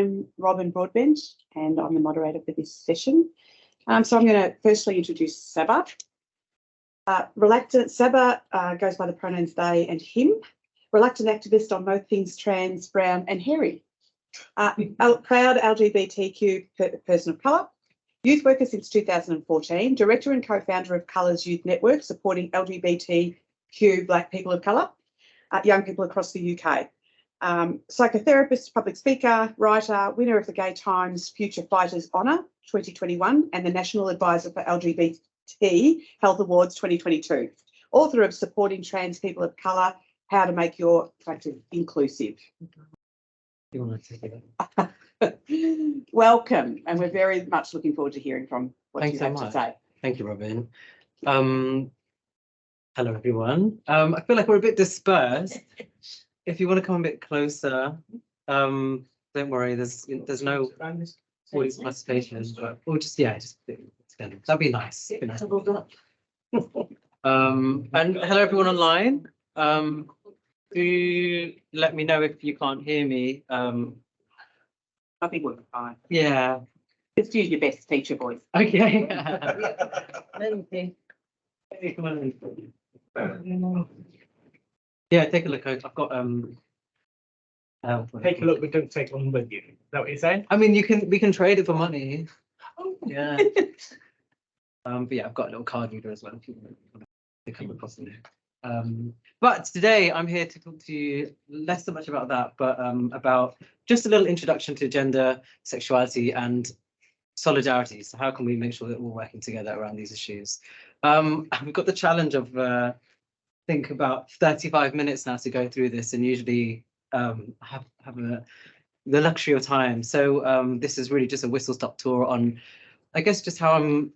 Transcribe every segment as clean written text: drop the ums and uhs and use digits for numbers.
I'm Robin Broadbent, and I'm the moderator for this session. So I'm going to firstly introduce Saba. Saba goes by the pronouns they and him. Reluctant activist on both things trans, brown and hairy. Proud LGBTQ person of colour. Youth worker since 2014. Director and co-founder of Colours Youth Network, supporting LGBTQ Black people of colour, young people across the UK. Psychotherapist, public speaker, writer, winner of the Gay Times Future Fighters Honour 2021 and the National Advisor for LGBT Health Awards 2022. Author of Supporting Trans People of Colour, How to Make Your Practice Inclusive. You want to take it? Welcome, and we're very much looking forward to hearing from what Thanks you so have much. to say. Thank you, Robin. Hello, everyone. I feel like we're a bit dispersed. If you want to come a bit closer, don't worry. There's no audience participation, but we'll just that'd be nice. And hello, everyone online. Do let me know if you can't hear me. I think we're fine. Yeah. Just use your best teacher voice. Okay. Yeah, take a look. I've got Take a look, but don't take one with you. Is that what you're saying? I mean, we can trade it for money. Oh. Yeah. But yeah, I've got a little card reader as well if you want to come across it. But today I'm here to talk to you less so much about that, but about just a little introduction to gender, sexuality, and solidarity. So how can we make sure that we're working together around these issues? We've got the challenge of I think about 35 minutes now to go through this, and usually have the luxury of time. So this is really just a whistle-stop tour on, I guess, just how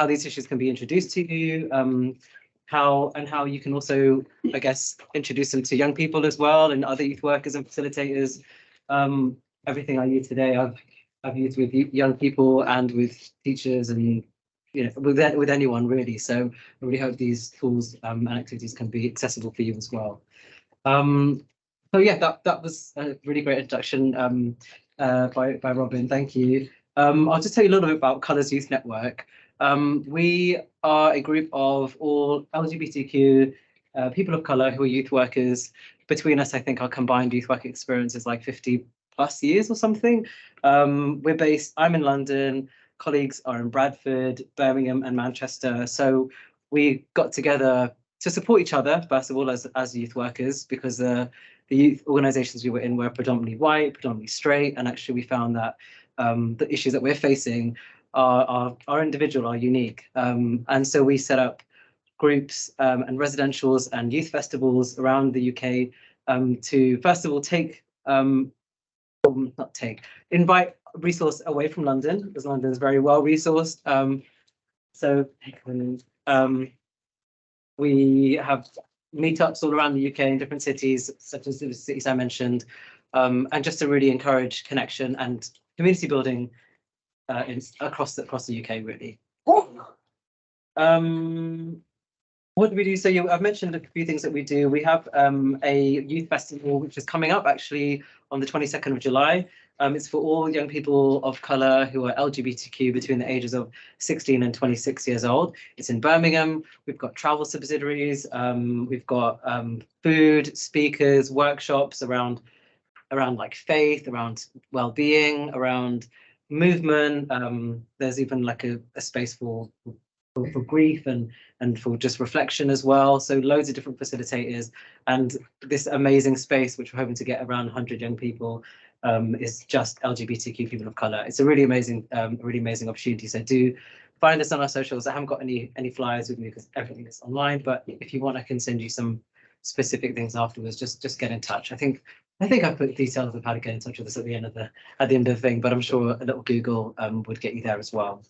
these issues can be introduced to you, how you can also, I guess, introduce them to young people as well, and other youth workers and facilitators. Everything I use today, I've used with young people and with teachers, and with anyone really. So I really hope these tools and activities can be accessible for you as well. So yeah, that was a really great introduction by Robin. Thank you. I'll just tell you a little bit about Colours Youth Network. We are a group of all LGBTQ people of colour who are youth workers. Between us, I think our combined youth work experience is like 50+ years or something. I'm in London, colleagues are in Bradford, Birmingham and Manchester. So we got together to support each other, first of all, as youth workers, because the youth organisations we were in were predominantly white, predominantly straight, and actually we found that the issues that we're facing are individual, are unique. And so we set up groups and residentials and youth festivals around the UK to, first of all, invite resource away from London, because London is very well resourced. We have meetups all around the UK in different cities, such as the cities I mentioned, and just to really encourage connection and community building across the UK, really. What do we do? So I've mentioned a few things that we do. We have a youth festival which is coming up actually on the 22nd of July. It's for all young people of colour who are LGBTQ between the ages of 16 and 26 years old. It's in Birmingham. We've got travel subsidiaries. We've got food, speakers, workshops around like faith, around well-being, around movement. There's even like a space for grief and for just reflection as well. So loads of different facilitators, and this amazing space, which we're hoping to get around 100 young people, is just LGBTQ people of colour. It's a really amazing opportunity. So do find us on our socials. I haven't got any flyers with me because everything is online, but if you want, I can send you some specific things afterwards. Just get in touch. I think I put details of how to get in touch with us at the end of the thing, but I'm sure a little Google would get you there as well.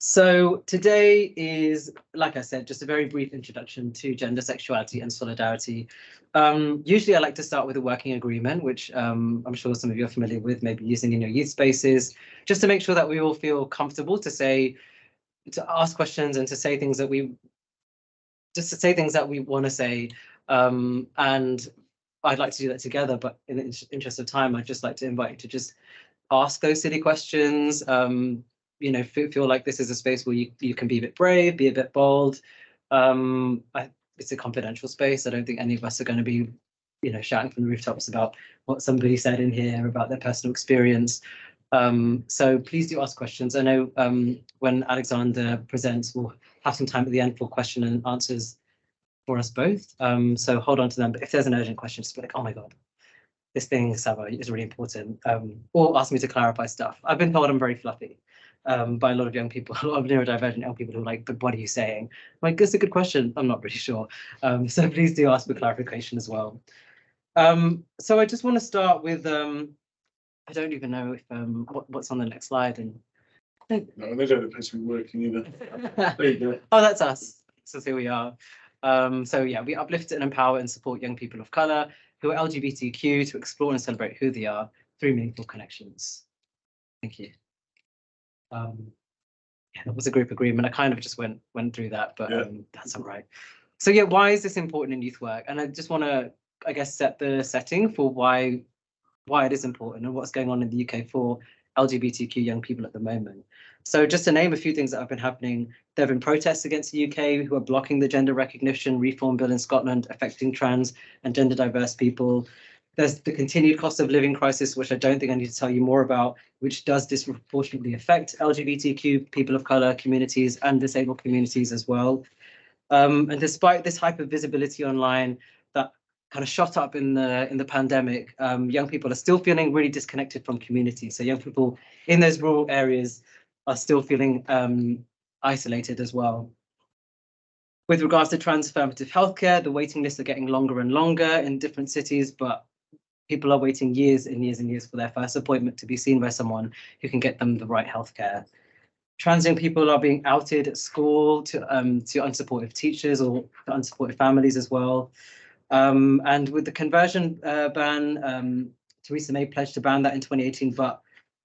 So today is, like I said, just a very brief introduction to gender, sexuality and solidarity. Usually I like to start with a working agreement, which I'm sure some of you are familiar with, maybe using in your youth spaces, just to make sure that we all feel comfortable to ask questions and to say things that we want to say. And I'd like to do that together, but in the interest of time, I'd just like to invite you to just ask those silly questions. You know, feel like this is a space where you can be a bit brave, be a bit bold. It's a confidential space. I don't think any of us are going to be, you know, shouting from the rooftops about what somebody said in here about their personal experience. So please do ask questions. I know when Alexander presents, we'll have some time at the end for question and answers for us both. So hold on to them. But if there's an urgent question, just be like, oh my God, this thing, Sava, is really important. Or ask me to clarify stuff. I've been told I'm very fluffy by a lot of young people, a lot of neurodivergent young people who are like, but what are you saying? I'm like, that's a good question. I'm not really sure. So please do ask for clarification as well. So I just want to start with, I don't even know if what's on the next slide. And No, they don't appear to be working either. There you go. oh, that's us. So here we are. So yeah, we uplift and empower and support young people of color who are LGBTQ to explore and celebrate who they are through meaningful connections. Thank you. Yeah, that was a group agreement. I kind of just went through that, but Yeah. that's all right. So yeah, why is this important in youth work? And I just want to, I guess, set the setting for why it is important and what's going on in the UK for LGBTQ young people at the moment. So just to name a few things that have been happening, there have been protests against the UK who are blocking the gender recognition reform bill in Scotland, affecting trans and gender diverse people. There's the continued cost of living crisis, which I don't think I need to tell you more about, which does disproportionately affect LGBTQ people of colour communities and disabled communities as well. And despite this hyper visibility online that kind of shot up in the pandemic, young people are still feeling really disconnected from community. So young people in those rural areas are still feeling isolated as well. With regards to trans affirmative healthcare, the waiting lists are getting longer and longer in different cities, but people are waiting years and years and years for their first appointment to be seen by someone who can get them the right healthcare. Trans young people are being outed at school to unsupportive teachers or to unsupportive families as well. And with the conversion ban, Theresa May pledged to ban that in 2018, but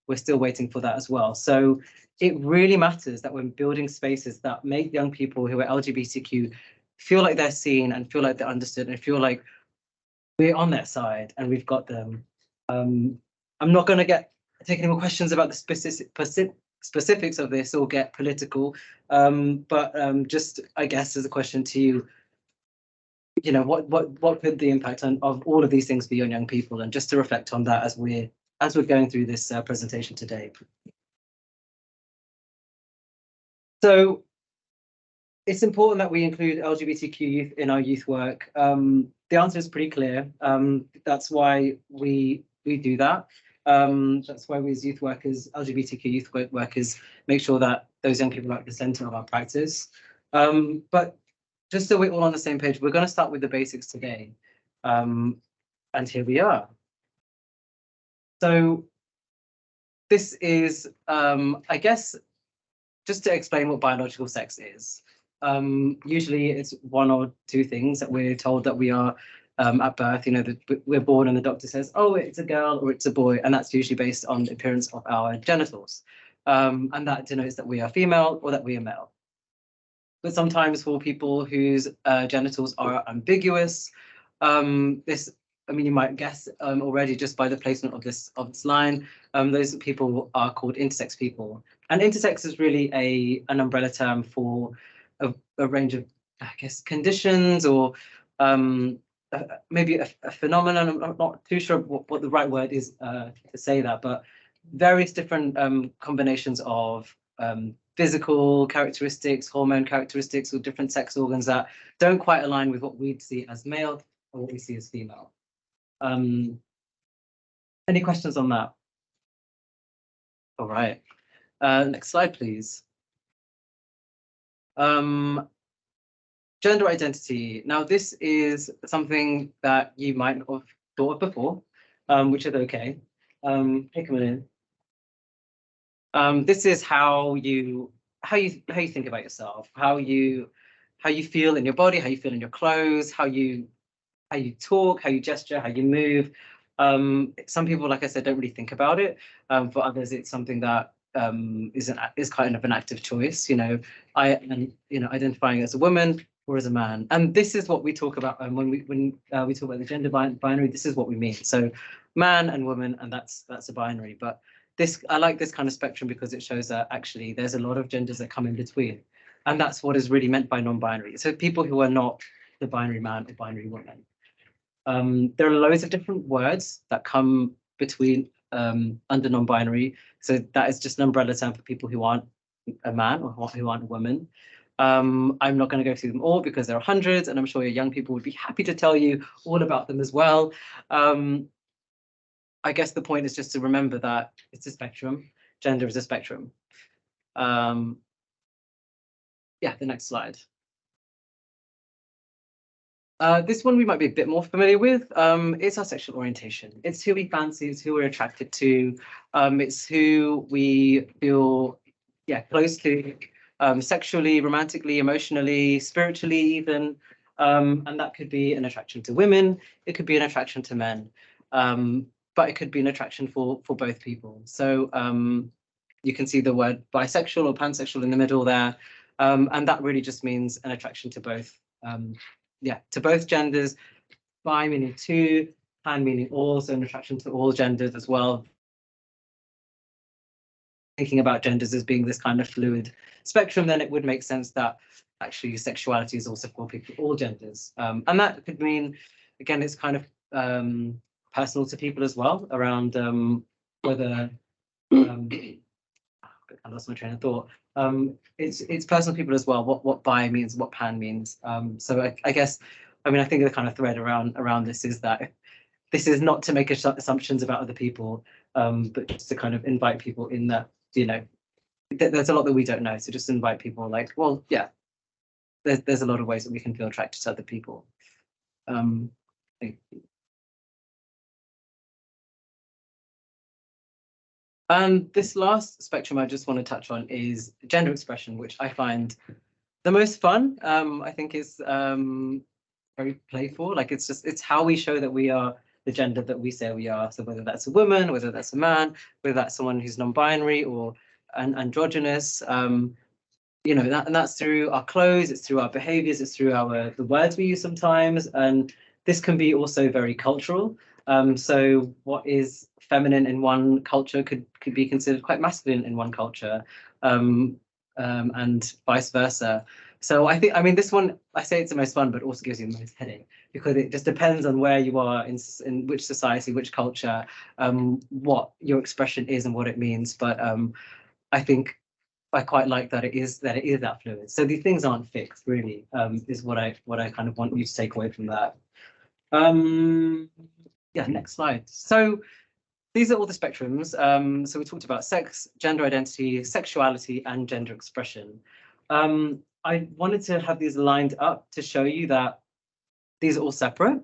we're still waiting for that as well. So it really matters that we're building spaces that make young people who are LGBTQ feel like they're seen and feel like they're understood and feel like we're on their side and we've got them. I'm not going to take any more questions about the specifics of this or get political, but just I guess as a question to you, you know, what could the impact of all of these things be on young people, and just to reflect on that as we're going through this presentation today. So it's important that we include LGBTQ youth in our youth work. The answer is pretty clear. That's why we do that. That's why we as youth workers, LGBTQ youth workers, make sure that those young people are at the centre of our practice. But just so we're all on the same page, we're going to start with the basics today. And here we are. So this is, I guess, just to explain what biological sex is. Usually it's one or two things that we're told that we are at birth. You know, that we're born and the doctor says, oh, it's a girl or it's a boy. And that's usually based on the appearance of our genitals. And that denotes that we are female or that we are male. But sometimes for people whose genitals are ambiguous, I mean, you might guess already just by the placement of this line, those people are called intersex people. And intersex is really an umbrella term for a range of, I guess, conditions or maybe a phenomenon. I'm not too sure what the right word is to say that, but various different combinations of physical characteristics, hormone characteristics, or different sex organs that don't quite align with what we'd see as male or what we see as female. Any questions on that? All right. Next slide, please. Gender identity. Now, this is something that you might not have thought of before, which is okay. Hey, come in. This is how you think about yourself, how you feel in your body, how you feel in your clothes, how you talk, how you gesture, how you move. Some people, like I said, don't really think about it. For others, it's something that is kind of an active choice. You know, identifying as a woman or as a man. And this is what we talk about when we talk about the gender binary. This is what we mean. So man and woman, and that's a binary. But this, I like this kind of spectrum because it shows that actually there's a lot of genders that come in between, and that's what is really meant by non-binary. So people who are not the binary man or binary woman. There are loads of different words that come between under non-binary. So that is just an umbrella term for people who aren't a man or who aren't a woman. I'm not going to go through them all because there are hundreds, and I'm sure your young people would be happy to tell you all about them as well. I guess the point is just to remember that it's a spectrum. Gender is a spectrum. Yeah, the next slide. This one we might be a bit more familiar with. It's our sexual orientation. It's who we fancy, it's who we're attracted to. It's who we feel, close to, sexually, romantically, emotionally, spiritually even. And that could be an attraction to women. It could be an attraction to men. But it could be an attraction for both people. So you can see the word bisexual or pansexual in the middle there. And that really just means an attraction to both. To both genders. Bi meaning two, pan meaning all, so an attraction to all genders as well. Thinking about genders as being this kind of fluid spectrum, then it would make sense that actually sexuality is also for people, all genders. And that could mean, again, it's kind of personal to people as well, around whether I lost my train of thought. It's personal to people as well, what bi means, what pan means. So I guess, I mean, I think the kind of thread around this is that this is not to make assumptions about other people, but just to kind of invite people in that, you know, there's a lot that we don't know. So just invite people like, well, yeah, there's a lot of ways that we can feel attracted to other people. And this last spectrum I just want to touch on is gender expression, which I find the most fun. I think is very playful. Like it's how we show that we are the gender that we say we are. So whether that's a woman, whether that's a man, whether that's someone who's non-binary or androgynous, you know, and that's through our clothes, it's through our behaviors, it's through the words we use sometimes. And this can be also very cultural. So what is feminine in one culture could be considered quite masculine in one culture, and vice versa. So I mean, this one, I say it's the most fun, but also gives you the most headache because it just depends on where you are in which society, which culture, what your expression is and what it means. But I think I quite like that it is that fluid. So these things aren't fixed, really, is what I kind of want you to take away from that. Yeah, next slide. So these are all the spectrums. So we talked about sex, gender identity, sexuality, and gender expression. I wanted to have these lined up to show you that these are all separate.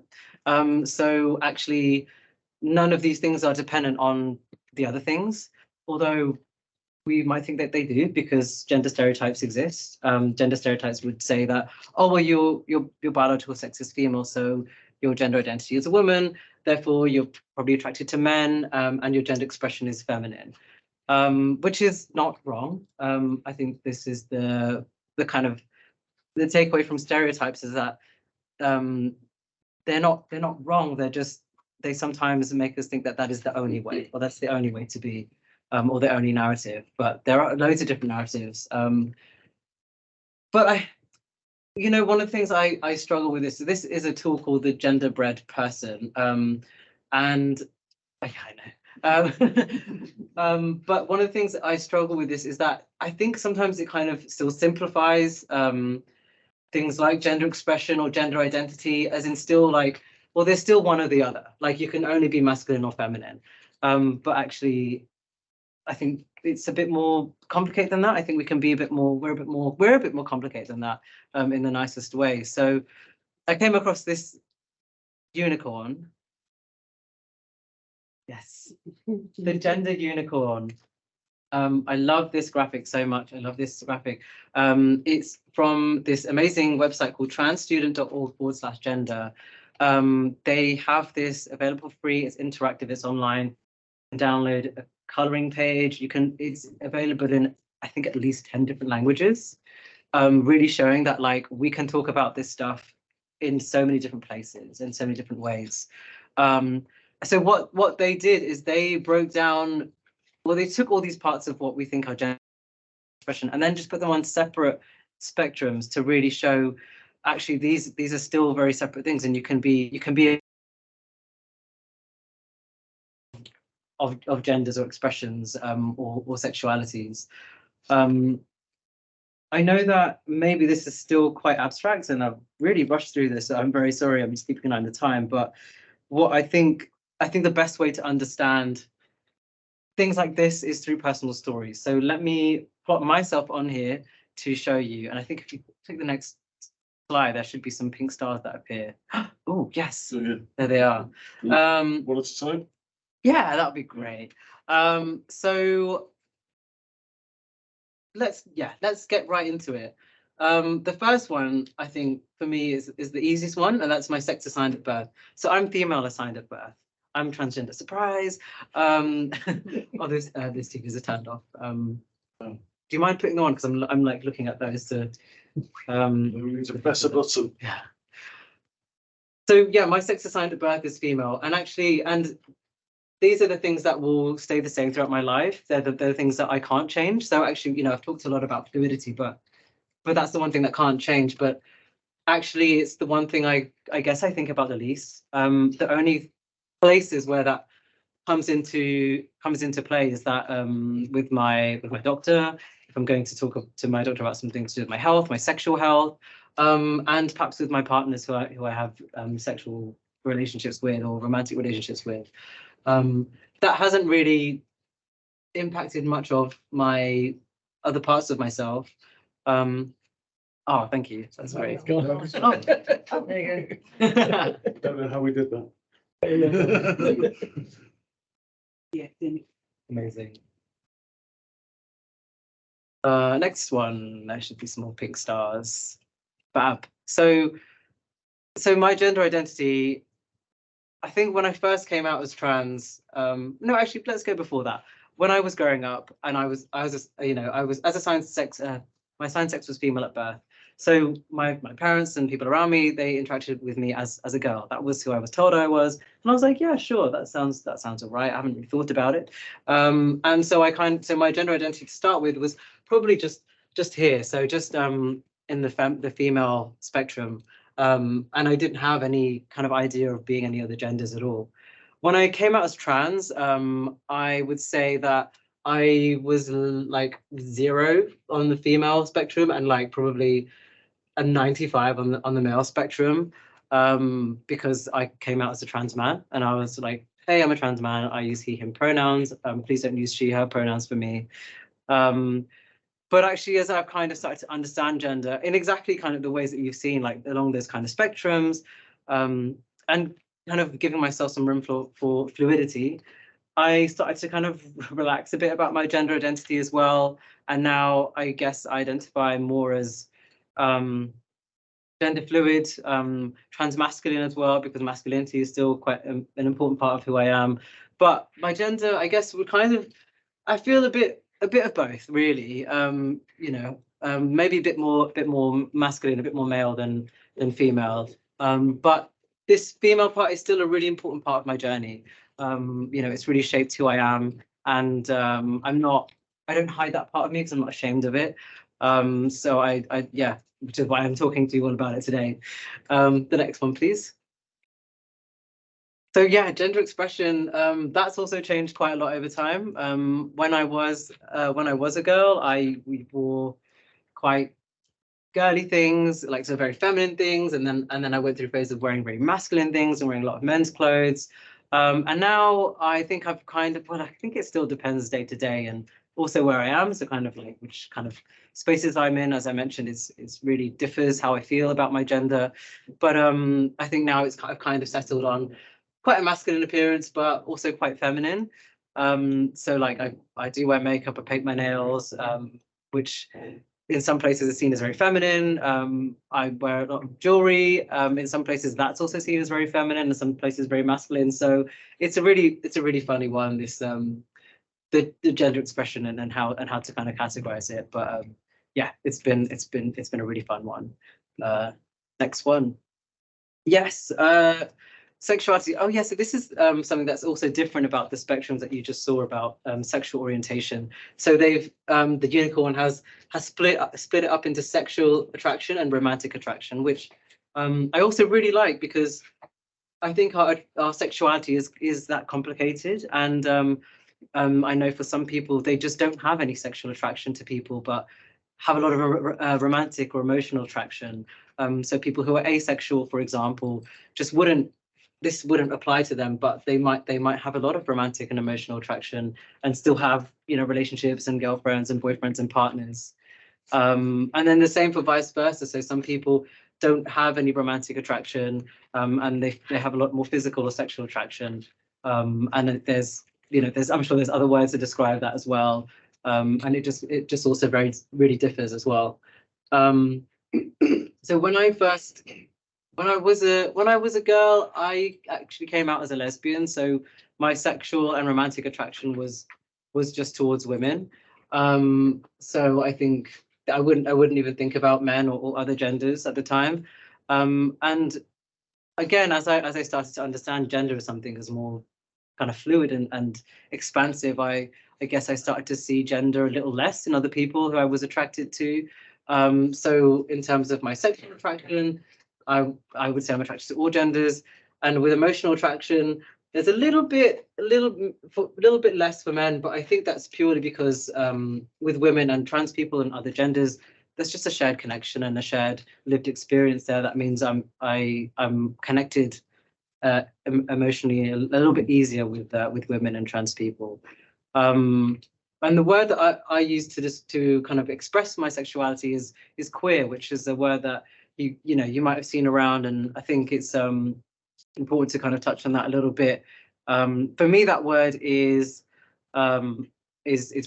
So actually, none of these things are dependent on the other things, although we might think that they do because gender stereotypes exist. Gender stereotypes would say that, oh, well, your biological sex is female, so your gender identity is a woman, therefore you're probably attracted to men, and your gender expression is feminine, which is not wrong. I think this is the kind of the takeaway from stereotypes is that they're not wrong. They sometimes make us think that that is the only way, or that's the only way to be, or the only narrative. But there are loads of different narratives. But you know, one of the things I struggle with is, so this is a tool called the genderbread person, and I know. But one of the things that I struggle with this is that I think sometimes it kind of still simplifies things like gender expression or gender identity, as in still like, well, there's still one or the other. Like you can only be masculine or feminine. But actually, I think it's a bit more complicated than that. I think we can be a bit more, we're a bit more complicated than that, in the nicest way. So I came across this unicorn. Yes, the gender unicorn. I love this graphic so much. I love this graphic. It's from this amazing website called transstudent.org/gender. They have this available for free. It's interactive. It's online. You can download a coloring page. It's available in, I think, at least 10 different languages. really showing that like we can talk about this stuff in so many different places, in so many different ways. So what they did is they broke down, well, they took all these parts of what we think are gender expression and then just put them on separate spectrums to really show actually these are still very separate things, and you can be of genders or expressions or sexualities. I know that maybe this is still quite abstract and I've really rushed through this, so I'm very sorry, I'm just keeping an eye on the time, but what I think the best way to understand things like this is through personal stories. So let me plot myself on here to show you, and I think if you take the next slide, there should be some pink stars that appear. Oh, yes, So, yeah. there they are. One at a time. Yeah, that would be great. So let's get right into it. The first one, I think, for me is the easiest one, and that's my sex assigned at birth. So I'm female assigned at birth. I'm transgender. Surprise. Oh, this TVs are turned off. Do you mind putting them on? Because I'm like looking at those to. We need to press a button. Yeah. So yeah, my sex assigned at birth is female, and actually, these are the things that will stay the same throughout my life. They're the things that I can't change. So actually, you know, I've talked a lot about fluidity, but that's the one thing that can't change. But actually, it's the one thing I guess I think about the least. The only places where that comes into play is that with my doctor, if I'm going to talk to my doctor about something to do with my health, my sexual health, and perhaps with my partners who I have sexual relationships with or romantic relationships with. That hasn't really impacted much of my other parts of myself. Oh, thank you. That's great. Oh, there you go. Don't know how we did that. Yeah. Amazing. Next one, there should be some more pink stars. Fab. So my gender identity, I think when I first came out as trans, no, actually, let's go before that. When I was growing up, and I was as assigned sex, my assigned sex was female at birth. So my parents and people around me, they interacted with me as a girl. That was who I was told I was, and I was like, yeah, sure, that sounds all right. I haven't really thought about it, and so so my gender identity to start with was probably just here. So just in the female spectrum. And I didn't have any kind of idea of being any other genders at all. When I came out as trans, I would say that I was like 0 on the female spectrum and like probably a 95 on the male spectrum, because I came out as a trans man and I was like, hey, I'm a trans man. I use he, him pronouns. Please don't use she, her pronouns for me. But actually, as I've kind of started to understand gender in exactly kind of the ways that you've seen, like along those kind of spectrums, and kind of giving myself some room for fluidity, I started to kind of relax a bit about my gender identity as well. And now I guess I identify more as gender fluid, transmasculine as well, because masculinity is still quite an important part of who I am. But my gender, I guess, would kind of, I feel a bit of both, really. Maybe a bit more masculine, a bit more male than female. But this female part is still a really important part of my journey. It's really shaped who I am, and I don't hide that part of me because I'm not ashamed of it. So which is why I'm talking to you all about it today. The next one, please. So yeah, gender expression, that's also changed quite a lot over time. When I was a girl, we wore quite girly things, like so very feminine things, and then I went through a phase of wearing very masculine things and wearing a lot of men's clothes. And now I think I've kind of, I think it still depends day to day and also where I am. So kind of like which kind of spaces I'm in, as I mentioned, it's really differs how I feel about my gender. But I think now it's kind of settled on quite a masculine appearance, but also quite feminine. So like I do wear makeup, I paint my nails, which in some places is seen as very feminine. I wear a lot of jewelry. In some places that's also seen as very feminine, and some places very masculine. So it's a really funny one. This the gender expression and how to kind of categorize it. But yeah, it's been a really fun one. Next one. Yes, sexuality. Oh, yeah. So this is something that's also different about the spectrums that you just saw about sexual orientation. So they've the unicorn has split it up into sexual attraction and romantic attraction, which I also really like because I think our sexuality is that complicated, and I know for some people they just don't have any sexual attraction to people, but have a lot of romantic or emotional attraction. So people who are asexual, for example, just this wouldn't apply to them, but they might have a lot of romantic and emotional attraction and still have, you know, relationships and girlfriends and boyfriends and partners. And then the same for vice versa. So some people don't have any romantic attraction, and they have a lot more physical or sexual attraction. And there's, you know, I'm sure there's other words to describe that as well. And it just also really differs as well. So when I was a girl, I actually came out as a lesbian. So my sexual and romantic attraction was just towards women. So I think I wouldn't even think about men or other genders at the time. And again, as I started to understand gender as something as more kind of fluid and expansive, I guess I started to see gender a little less in other people who I was attracted to. So in terms of my sexual attraction, I would say I'm attracted to all genders, and with emotional attraction, there's a little bit less for men, but I think that's purely because with women and trans people and other genders, there's just a shared connection and a shared lived experience there. That means I'm connected emotionally a little bit easier with women and trans people. And the word that I use to kind of express my sexuality is queer, which is a word that you might have seen around, and I think it's important to kind of touch on that a little bit. For me, that word is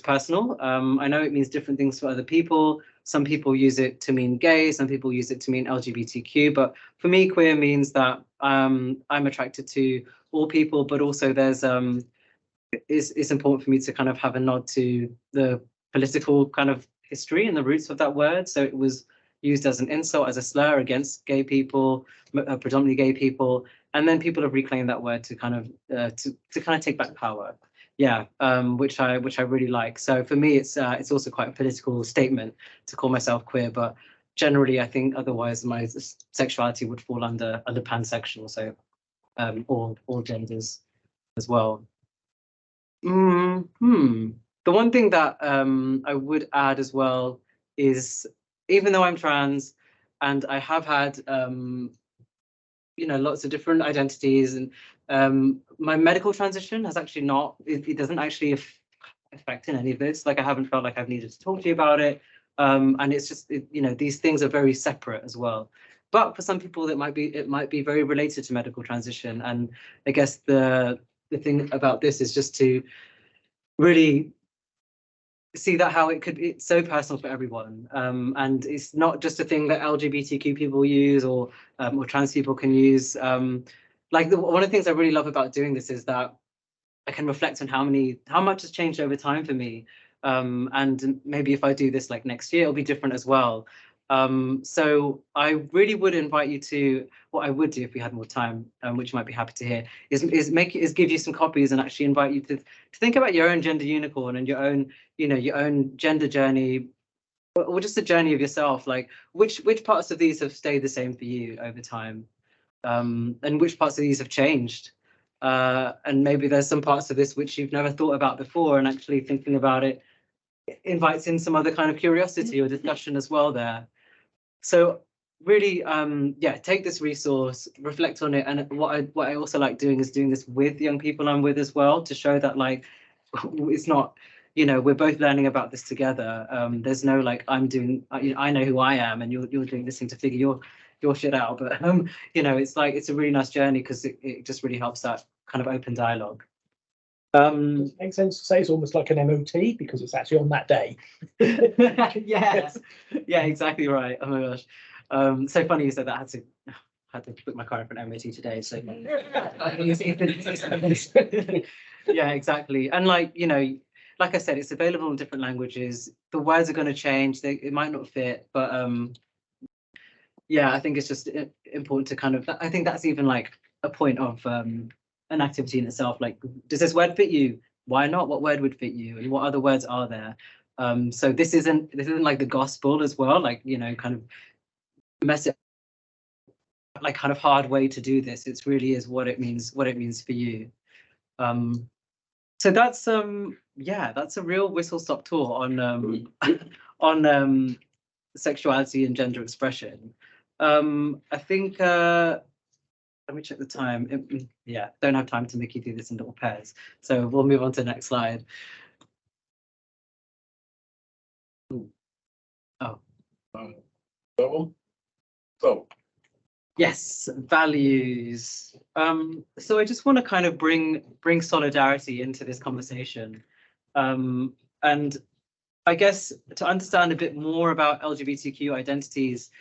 personal. I know it means different things for other people. Some people use it to mean gay, some people use it to mean LGBTQ, but for me, queer means that I'm attracted to all people, but also there's it's important for me to kind of have a nod to the political kind of history and the roots of that word. So it was used as an insult, as a slur against gay people, predominantly gay people, and then people have reclaimed that word to kind of to kind of take back power. Yeah, which I really like. So for me, it's also quite a political statement to call myself queer, but generally, I think otherwise my sexuality would fall under pansexual, so all genders as well. The one thing that I would add as well is, even though I'm trans and I have had lots of different identities, and my medical transition has actually not, it doesn't actually affect in any of this. Like, I haven't felt like I've needed to talk to you about it, and it's just these things are very separate as well. But for some people, it might be very related to medical transition, and I guess the thing about this is just to really see that how it's so personal for everyone, and it's not just a thing that LGBTQ people use or trans people can use. One of the things I really love about doing this is that I can reflect on how much has changed over time for me, and maybe if I do this like next year, it'll be different as well. So I really would invite you to, what I would do if we had more time, which you might be happy to hear, is give you some copies and actually invite you to think about your own gender unicorn and your own gender journey, or just the journey of yourself. Like, which parts of these have stayed the same for you over time, and which parts of these have changed. And maybe there's some parts of this which you've never thought about before, and actually thinking about it invites in some other kind of curiosity or discussion as well there. So really, take this resource, reflect on it. And what I also like doing is doing this with young people I'm with as well, to show that, like, it's not, we're both learning about this together. There's no like, I'm doing, I know who I am and you're doing this thing to figure your shit out. But it's like, it's a really nice journey because it just really helps that kind of open dialogue. Does it make sense to say it's almost like an MOT because it's actually on that day? Yes. Yeah, exactly right. Oh my gosh. So funny you said that. I had to put my car in for an MOT today. So yeah, exactly. And like, like I said, it's available in different languages. The words are going to change. It might not fit, but yeah, I think it's just important to kind of, I think that's even like a point of an activity in itself. Like, does this word fit you? Why not? What word would fit you? And what other words are there? So this isn't like the gospel as well, like, you know, kind of mess it like kind of hard way to do this. It really is what it means for you. So that's yeah, that's a real whistle stop tour on on sexuality and gender expression. I think let me check the time. Yeah, don't have time to make you do this in little pairs. So we'll move on to the next slide. Ooh. Oh. That one? So, Yes, values. So I just want to kind of bring solidarity into this conversation. And I guess to understand a bit more about LGBTQ identities,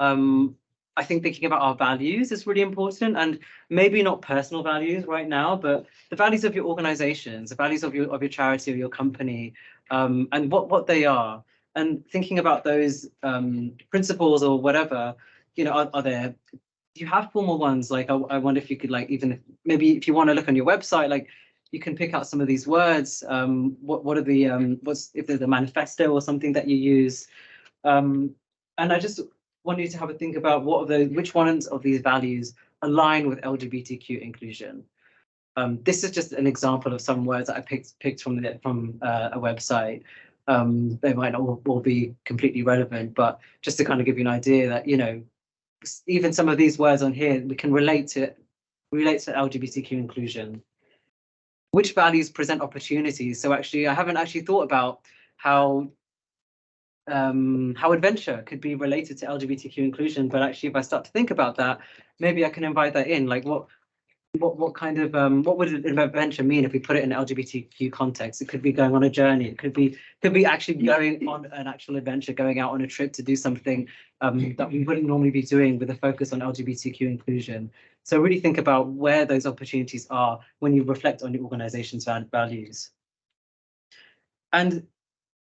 I think thinking about our values is really important, and maybe not personal values right now, but the values of your organizations, the values of your charity or your company, and what they are, and thinking about those principles or whatever, you know, are there, do you have formal ones? Like, I wonder if you could, like, even if maybe if you want to look on your website, like you can pick out some of these words. What are the what's, if there's a manifesto or something that you use? And I just want you to have a think about which ones of these values align with LGBTQ inclusion. This is just an example of some words that I picked from a website. They might not all be completely relevant, but just to kind of give you an idea that, you know, even some of these words on here, we can relate to LGBTQ inclusion. Which values present opportunities? So actually, I haven't actually thought about how adventure could be related to LGBTQ inclusion, but actually, if I start to think about that, maybe I can invite that in. Like, what kind of what would an adventure mean if we put it in an LGBTQ context? It could be going on a journey. It could be actually going on an actual adventure, going out on a trip to do something that we wouldn't normally be doing, with a focus on LGBTQ inclusion. So really think about where those opportunities are when you reflect on your organization's values. And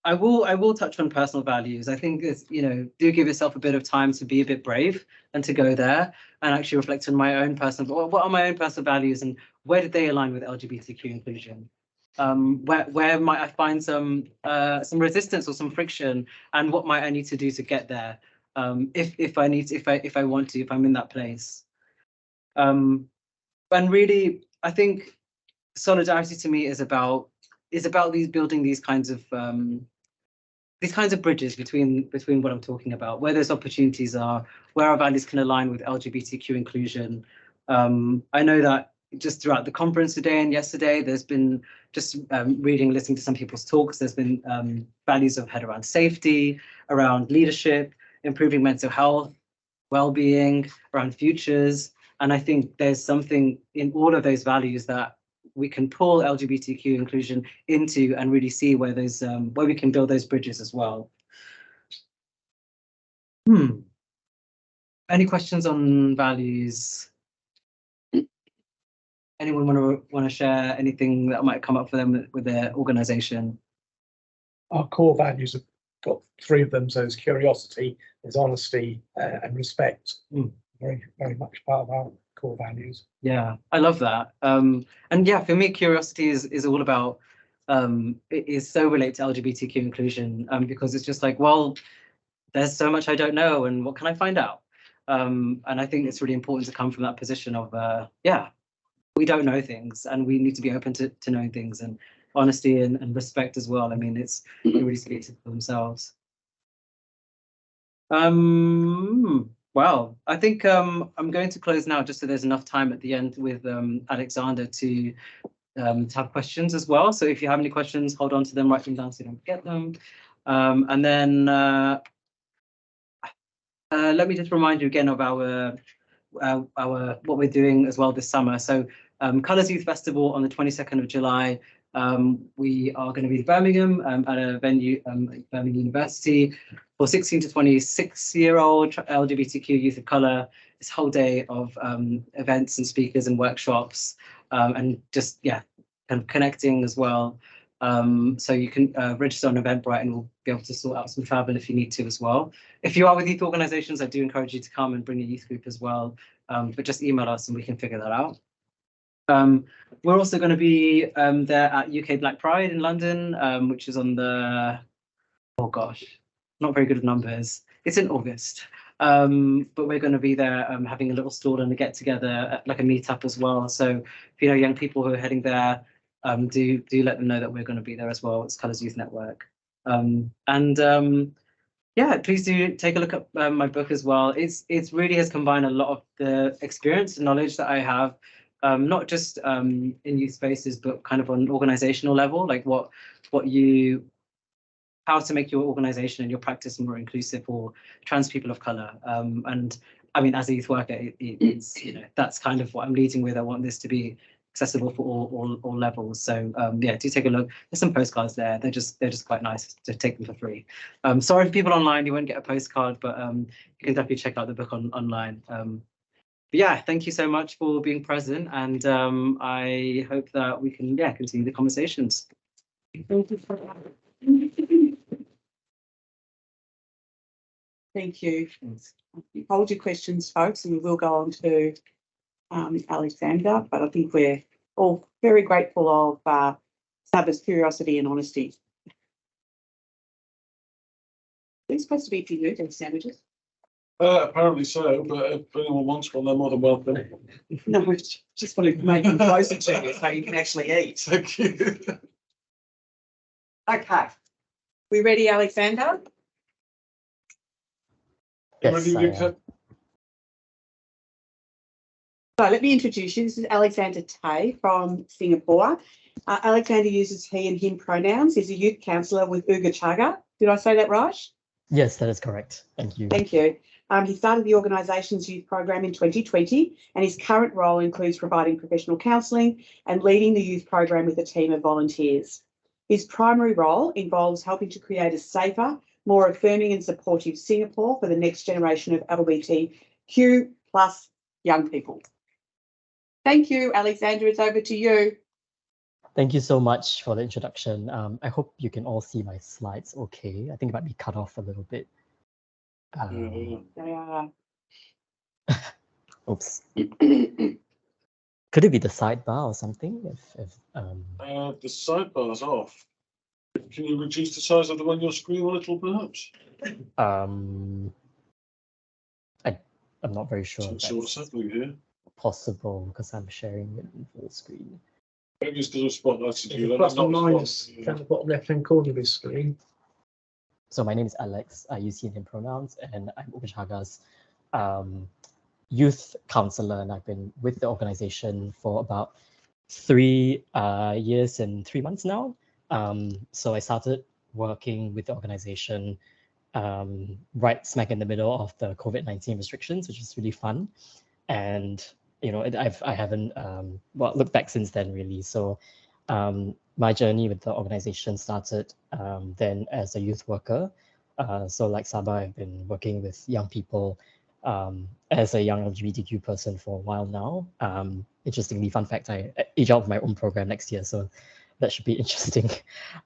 I will touch on personal values. I think it's, you know, do give yourself a bit of time to be a bit brave and to go there and actually reflect on my own personal, what are my own personal values and where did they align with LGBTQ inclusion? Where might I find some resistance or some friction, and what might I need to do to get there? If I want to, if I'm in that place. And really, I think solidarity to me is about building these kinds of bridges between what I'm talking about, where those opportunities are, where our values can align with LGBTQ inclusion. I know that just throughout the conference today and yesterday, there's been just reading, listening to some people's talks, there's been values of head around safety, around leadership, improving mental health, well-being, around futures. And I think there's something in all of those values that we can pull LGBTQ inclusion into and really see where those where we can build those bridges as well. Any questions on values? Anyone want to share anything that might come up for them with their organization? Our core values have got 3 of them. So there's curiosity, there's honesty, and respect. Very, very much part of our core values. Yeah, I love that. And yeah, for me, curiosity is all about, it is so related to LGBTQ inclusion, because it's just like, well, there's so much I don't know, and what can I find out? And I think it's really important to come from that position of, yeah, we don't know things, and we need to be open to knowing things, and honesty and respect as well. I mean, it really speaks for themselves. Well, I think I'm going to close now, just so there's enough time at the end with Alexander to have questions as well. So if you have any questions, hold on to them, write them down so you don't forget them. And then let me just remind you again of our what we're doing as well this summer. So Colours Youth Festival on the 22nd of July. We are going to be in Birmingham at a venue, Birmingham University, for 16 to 26-year-old LGBTQ youth of colour. This whole day of events and speakers and workshops, and just, yeah, kind of connecting as well. So you can register on Eventbrite and we'll be able to sort out some travel if you need to as well. If you are with youth organisations, I do encourage you to come and bring a youth group as well. But just email us and we can figure that out. We're also going to be there at UK Black Pride in London, which is on the, oh gosh, not very good with numbers. It's in August. But we're going to be there having a little stall and a get together, like a meetup as well. So if you know young people who are heading there, do let them know that we're going to be there as well. It's Colours Youth Network. Yeah, please do take a look at my book as well. It's really has combined a lot of the experience and knowledge that I have, not just in youth spaces, but kind of on an organizational level, like how to make your organization and your practice more inclusive for trans people of color. And I mean, as a youth worker, it's that's kind of what I'm leading with. I want this to be accessible for all levels. So yeah, do take a look. There's some postcards there. They're just quite nice to take them for free. Sorry for people online, you won't get a postcard, but you can definitely check out the book online. But yeah, thank you so much for being present, and I hope that we can continue the conversations. Thank you for that. Thank you. Hold your questions, folks, and we will go on to Alexander, but I think we're all very grateful of Saba's curiosity and honesty. They're supposed to be for you, these sandwiches. Apparently so, but if anyone wants one, they're more than welcome. No, just wanted to make them closer to you so you can actually eat. Thank you. Okay. We ready, Alexander? Yes, Ready, I Luca? am. So let me introduce you. This is Alexander Tay from Singapore. Alexander uses he and him pronouns. He's a youth counsellor with Uga Chaga. Did I say that right? Yes, that is correct. Thank you. Thank you. He started the organisation's youth program in 2020, and his current role includes providing professional counselling and leading the youth program with a team of volunteers. His primary role involves helping to create a safer, more affirming and supportive Singapore for the next generation of LGBTQ+ young people. Thank you, Alexander. It's over to you. Thank you so much for the introduction. I hope you can all see my slides okay. I think it might be cut off a little bit. They are. Oops. Could it be the sidebar or something? The sidebar's off. Can you reduce the size of the one on your screen a little, perhaps? I'm not very sure if So what's that's happening here? possible because I'm sharing it in full screen. Maybe it's because of spotlighted you. Plus and minus down the bottom left-hand corner of his screen. So my name is Alex. I use he and him pronouns, and I'm Ukachaga's youth counselor, and I've been with the organization for about 3 years and 3 months now. So I started working with the organization right smack in the middle of the COVID-19 restrictions, which is really fun. And I haven't looked back since then really. So my journey with the organization started then as a youth worker. So like Saba, I've been working with young people as a young LGBTQ person for a while now. Interestingly, fun fact, I age out of my own program next year, so that should be interesting.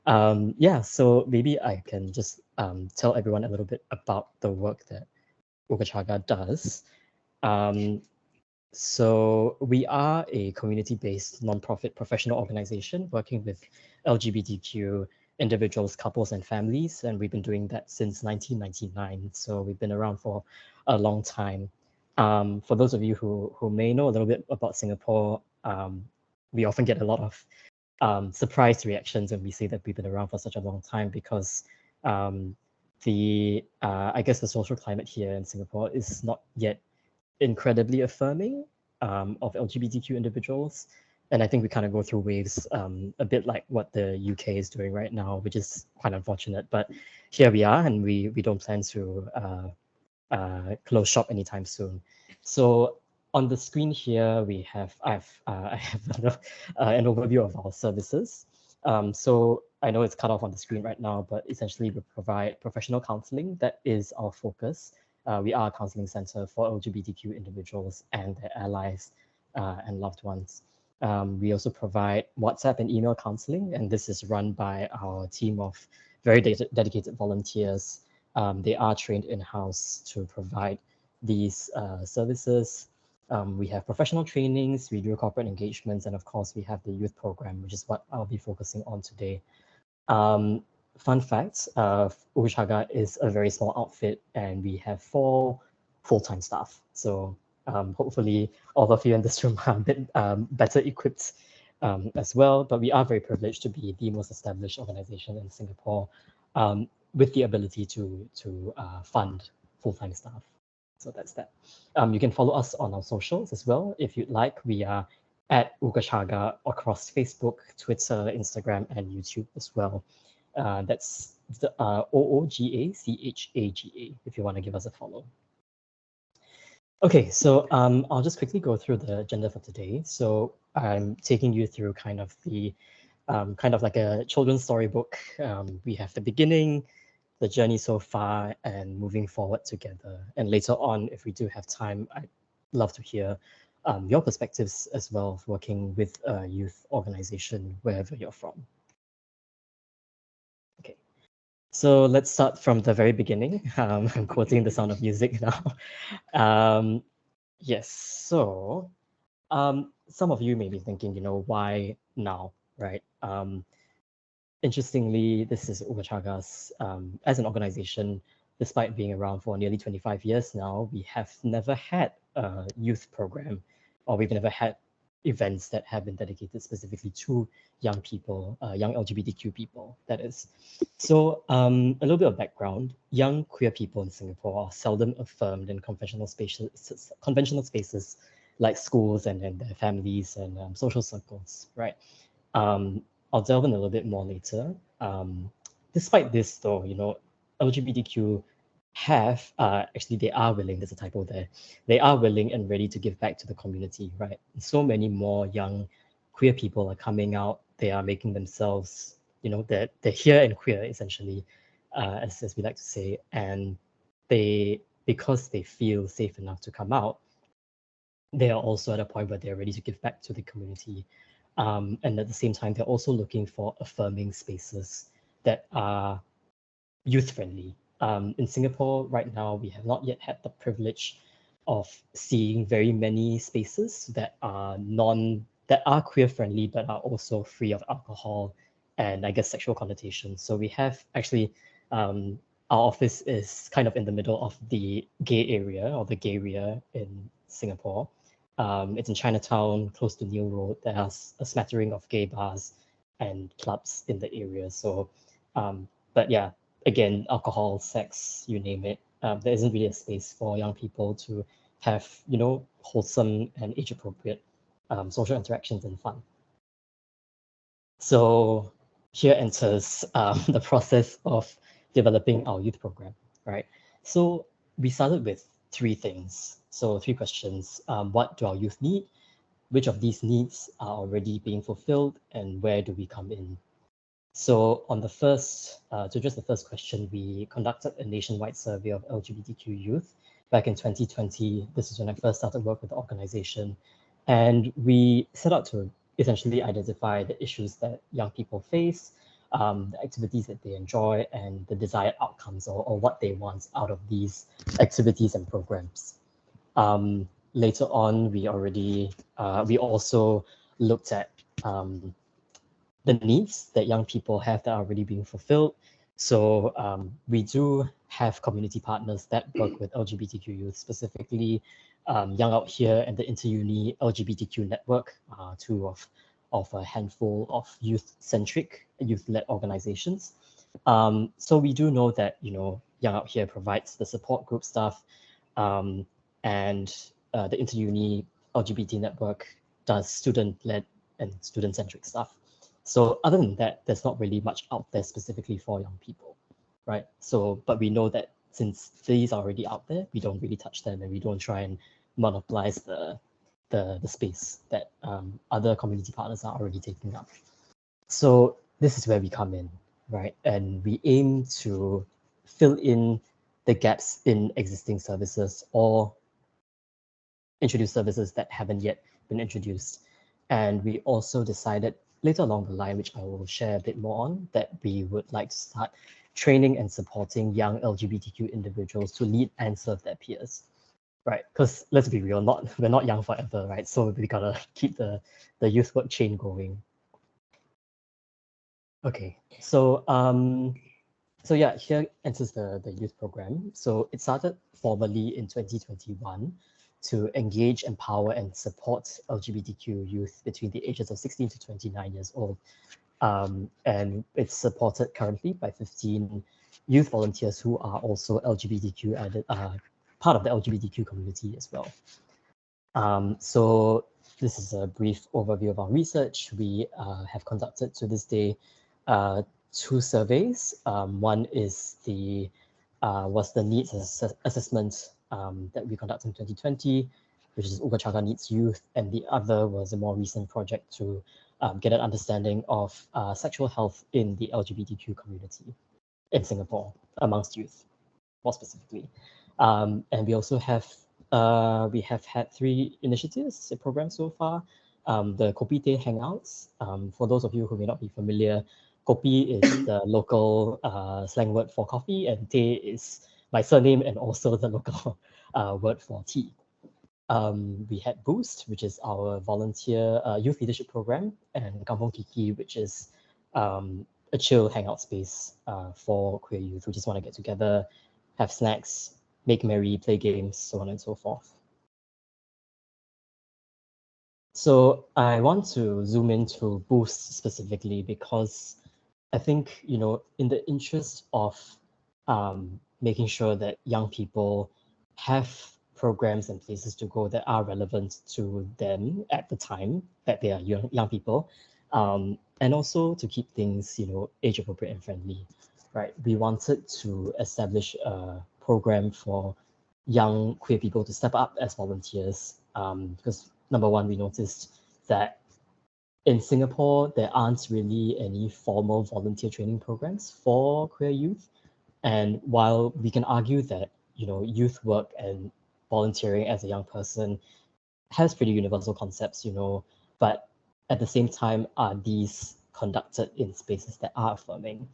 So maybe I can just tell everyone a little bit about the work that Ukachaga does. So we are a community-based nonprofit professional organization working with LGBTQ individuals, couples, and families, and we've been doing that since 1999. So we've been around for a long time. For those of you who may know a little bit about Singapore, we often get a lot of surprise reactions when we say that we've been around for such a long time because I guess the social climate here in Singapore is not yet incredibly affirming of LGBTQ individuals. And I think we kind of go through waves a bit like what the UK is doing right now, which is quite unfortunate. But here we are, and we don't plan to close shop anytime soon. So on the screen here, I have an overview of our services. So I know it's cut off on the screen right now, but essentially we provide professional counseling. That is our focus. We are a counseling center for LGBTQ individuals and their allies and loved ones. We also provide WhatsApp and email counseling, and this is run by our team of very dedicated volunteers. They are trained in-house to provide these services. We have professional trainings, we do corporate engagements, and of course, we have the youth program, which is what I'll be focusing on today. Fun fact, Uchaga is a very small outfit, and we have 4 full-time staff. So hopefully all of you in this room are a bit better equipped as well, but we are very privileged to be the most established organization in Singapore with the ability to fund full-time staff. So that's that. You can follow us on our socials as well if you'd like. We are at Uchaga across Facebook, Twitter, Instagram, and YouTube as well. That's the OOGACHAGA if you want to give us a follow. Okay, so I'll just quickly go through the agenda for today. So I'm taking you through kind of the kind of like a children's storybook. We have the beginning, the journey so far, and moving forward together. And later on, if we do have time, I'd love to hear your perspectives as well of working with a youth organization wherever you're from. Okay, so let's start from the very beginning. I'm quoting The Sound of Music now. Yes, so some of you may be thinking, why now, right? Interestingly, this is Uchaga's, as an organization, despite being around for nearly 25 years now, we have never had a youth program, or we've never had events that have been dedicated specifically to young people, young LGBTQ people, that is. So a little bit of background, young queer people in Singapore are seldom affirmed in conventional spaces like schools and their families and social circles, right? I'll delve in a little bit more later. Despite this though, LGBTQ have, actually they are willing, there's a typo there, they are willing and ready to give back to the community, right? So many more young queer people are coming out, they are making themselves, they're here and queer essentially, as we like to say, and because they feel safe enough to come out, they are also at a point where they're ready to give back to the community. And at the same time, they're also looking for affirming spaces that are youth-friendly. In Singapore right now, we have not yet had the privilege of seeing very many spaces that are queer-friendly, but are also free of alcohol and I guess sexual connotations. So we have actually, our office is kind of in the middle of the gay area or the gay area in Singapore. It's in Chinatown, close to Neil Road. There's a smattering of gay bars and clubs in the area. So, but yeah, again, alcohol, sex, you name it. There isn't really a space for young people to have, wholesome and age-appropriate social interactions and fun. So here enters the process of developing our youth program, right? So we started with 3 things. So 3 questions. What do our youth need? Which of these needs are already being fulfilled? And where do we come in? So on the first, to address the first question, we conducted a nationwide survey of LGBTQ youth back in 2020. This is when I first started work with the organization. And we set out to essentially identify the issues that young people face, the activities that they enjoy, and the desired outcomes or what they want out of these activities and programs. Later on, we also looked at the needs that young people have that are already being fulfilled. So we do have community partners that work with LGBTQ youth, specifically Young Out Here and the Inter-Uni LGBTQ Network, 2 of a handful of youth-centric, youth-led organizations. So we do know that, Young Out Here provides the support group stuff, and the Inter-Uni LGBT Network does student-led and student-centric stuff. So other than that, there's not really much out there specifically for young people, right? So, but we know that since these are already out there, we don't really touch them and we don't try and monopolize the space that other community partners are already taking up. So this is where we come in, right? And we aim to fill in the gaps in existing services or introduce services that haven't yet been introduced. And we also decided later along the line, which I will share a bit more on, that we would like to start training and supporting young LGBTQ individuals to lead and serve their peers. Right, because let's be real, we're not young forever, right? So we gotta keep the youth work chain going. Okay, so yeah, here enters the youth program. So it started formally in 2021 to engage, empower, and support LGBTQ youth between the ages of 16 to 29 years old. And it's supported currently by 15 youth volunteers who are also LGBTQ part of the LGBTQ community as well. So this is a brief overview of our research. We have conducted to this day 2 surveys. One is was the needs assessment that we conducted in 2020, which is Uga Chaka Needs Youth, and the other was a more recent project to get an understanding of sexual health in the LGBTQ community in Singapore amongst youth, more specifically. And we also have had 3 initiatives, a program so far. The Kopi Teh Hangouts. For those of you who may not be familiar, Kopi is the local slang word for coffee, and Teh is my surname and also the local word for tea. We had Boost, which is our volunteer youth leadership program, and Kampong Kiki, which is a chill hangout space for queer youth who just want to get together, have snacks, make merry, play games, so on and so forth. So I want to zoom into Boost specifically because I think, in the interest of making sure that young people have programs and places to go that are relevant to them at the time that they are young people, and also to keep things, age appropriate and friendly, right? We wanted to establish a program for young queer people to step up as volunteers, because number one, we noticed that in Singapore, there aren't really any formal volunteer training programs for queer youth. And while we can argue that, youth work and volunteering as a young person has pretty universal concepts, but at the same time, are these conducted in spaces that are affirming?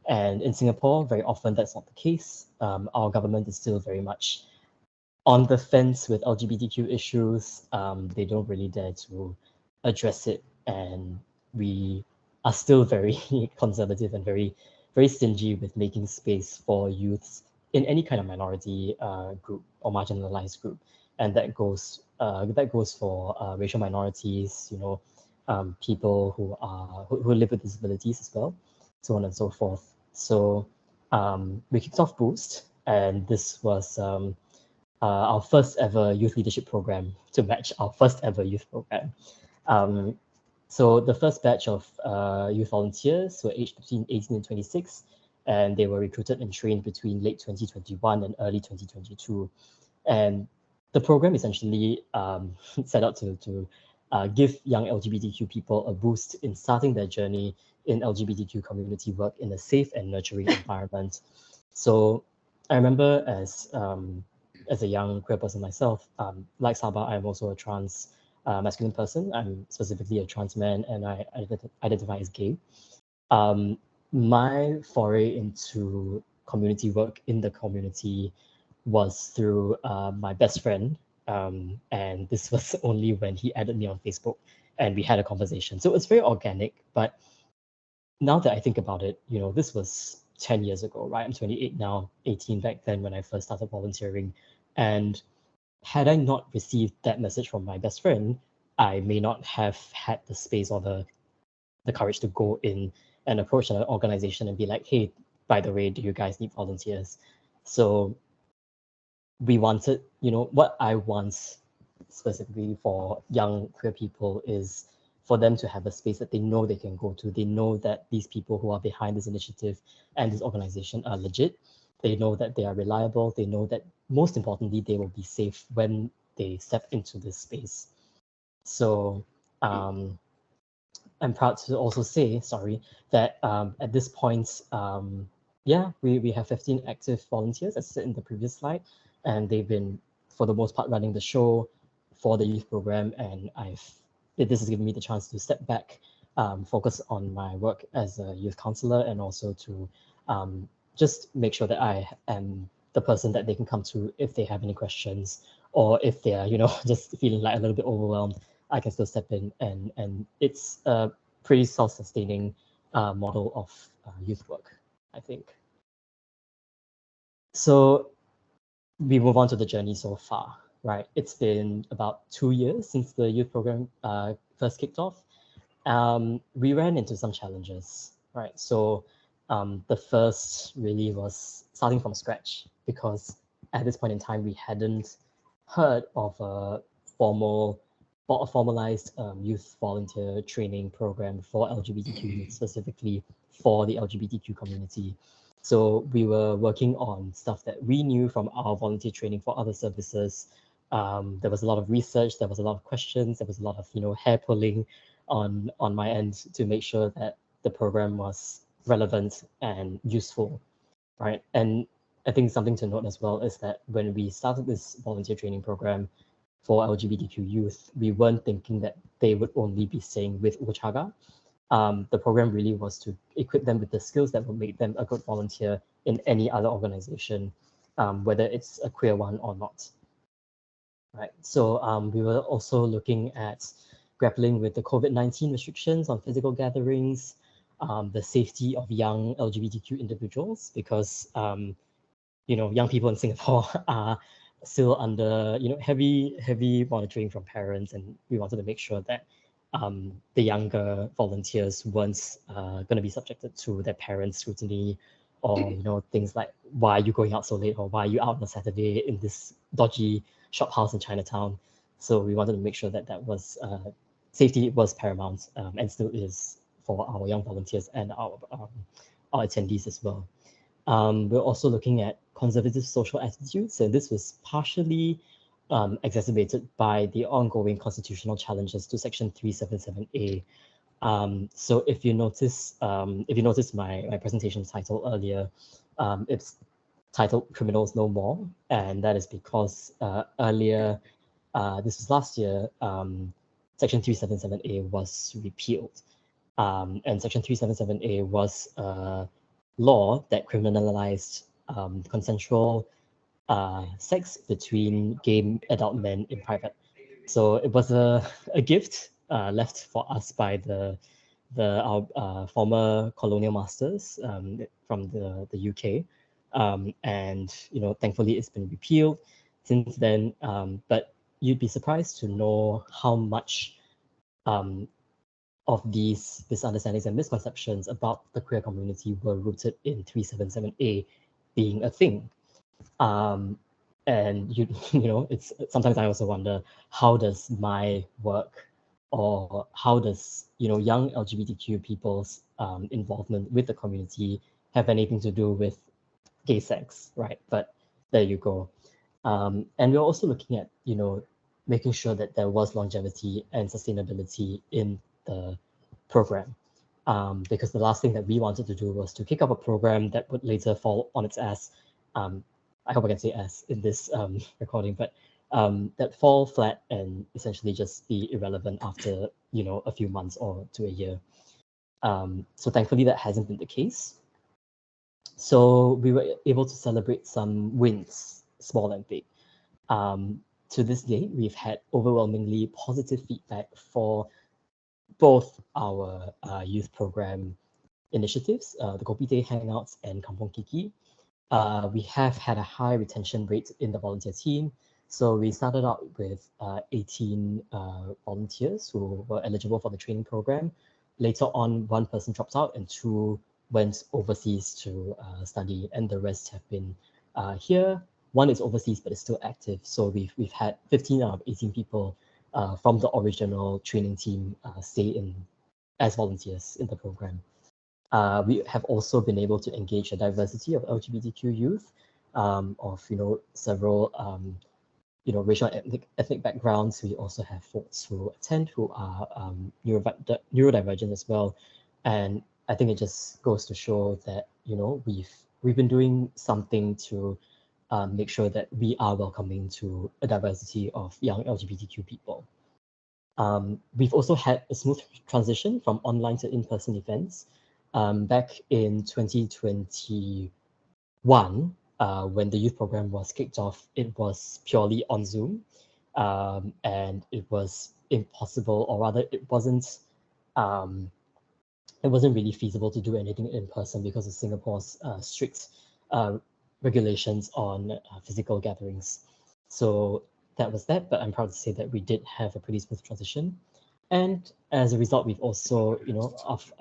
And in Singapore, very often that's not the case. Our government is still very much on the fence with LGBTQ issues. They don't really dare to address it, and we are still very conservative and very, very stingy with making space for youths in any kind of minority group or marginalized group, and that goes for racial minorities, people who live with disabilities as well, so on and so forth. So we kicked off Boost, and this was our first ever youth leadership program to match our first ever youth program. So the first batch of youth volunteers were aged between 18 and 26, and they were recruited and trained between late 2021 and early 2022. And the program essentially set out to give young LGBTQ people a boost in starting their journey in LGBTQ community work in a safe and nurturing environment. So I remember as a young queer person myself, like Sabah, I'm also a trans masculine person. I'm specifically a trans man, and I identify as gay. My foray into community work in the community was through my best friend, and this was only when he added me on Facebook and we had a conversation. So it was very organic, but now that I think about it, this was 10 years ago, right? I'm 28 now, 18 back then when I first started volunteering. And had I not received that message from my best friend, I may not have had the space or the courage to go in and approach an organization and be like, hey, by the way, do you guys need volunteers? So we wanted, what I want specifically for young queer people is for them to have a space that they know they can go to. They know that these people who are behind this initiative and this organization are legit. They know that they are reliable. They know that most importantly, they will be safe when they step into this space. So I'm proud to also say, that at this point, we have 15 active volunteers, as said in the previous slide, and they've been, for the most part, running the show for the youth program, and I've this has given me the chance to step back, focus on my work as a youth counselor, and also to just make sure that I am the person that they can come to if they have any questions, or if they are, just feeling like a little bit overwhelmed. I can still step in, and it's a pretty self-sustaining model of youth work, I think. So we move on to the journey so far, right? It's been about 2 years since the youth program first kicked off. We ran into some challenges, right? So the first really was starting from scratch, because at this point in time, we hadn't heard of a formalized youth volunteer training program for LGBTQ youth, specifically for the LGBTQ community. So we were working on stuff that we knew from our volunteer training for other services. There was a lot of research, there was a lot of questions, there was a lot of hair pulling on my end to make sure that the program was relevant and useful, right? And I think something to note as well is that when we started this volunteer training program for LGBTQ youth, we weren't thinking that they would only be staying with Uchaga. The program really was to equip them with the skills that would make them a good volunteer in any other organization, whether it's a queer one or not. Right. So we were also looking at grappling with the COVID-19 restrictions on physical gatherings, the safety of young LGBTQ individuals, because young people in Singapore are still under heavy monitoring from parents, and we wanted to make sure that the younger volunteers weren't going to be subjected to their parents' scrutiny, or things like, why are you going out so late, or why are you out on a Saturday in this dodgy shop house in Chinatown. So we wanted to make sure that that was safety was paramount, and still is for our young volunteers and our attendees as well. We're also looking at conservative social attitudes, and this was partially exacerbated by the ongoing constitutional challenges to Section 377A. So if you notice my presentation title earlier, it's titled "Criminals No More," and that is because earlier, this was last year, Section 377A was repealed, and Section 377A was a law that criminalized consensual sex between gay adult men in private. So it was a gift left for us by our former colonial masters from the UK, and thankfully it's been repealed since then. But you'd be surprised to know how much of these misunderstandings and misconceptions about the queer community were rooted in 377A being a thing. And it's sometimes I also wonder, how does my work, or how does young LGBTQ people's involvement with the community have anything to do with gay sex, right? But there you go. And we're also looking at making sure that there was longevity and sustainability in the program, because the last thing that we wanted to do was to kick up a program that would later fall on its ass. I hope I can say ass in this recording, but that fall flat and essentially just be irrelevant after a few months or to a year. So thankfully that hasn't been the case. So we were able to celebrate some wins, small and big. To this date, we've had overwhelmingly positive feedback for both our youth program initiatives, the Kopi Teh Hangouts and Kampong Kiki. We have had a high retention rate in the volunteer team. So we started out with 18 volunteers who were eligible for the training program. Later on, one person dropped out and 2 went overseas to study, and the rest have been here. One is overseas but is still active. So we've had 15 out of 18 people from the original training team stay in as volunteers in the program. We have also been able to engage a diversity of LGBTQ youth, of several racial and ethnic backgrounds. We also have folks who attend who are neurodivergent as well, and I think it just goes to show that we've been doing something to make sure that we are welcoming to a diversity of young LGBTQ people. We've also had a smooth transition from online to in-person events. Back in 2021, when the youth program was kicked off, it was purely on Zoom, and it was impossible, or rather, it wasn't really feasible to do anything in person because of Singapore's strict regulations on physical gatherings. So that was that, but I'm proud to say that we did have a pretty smooth transition. And as a result, we've also, of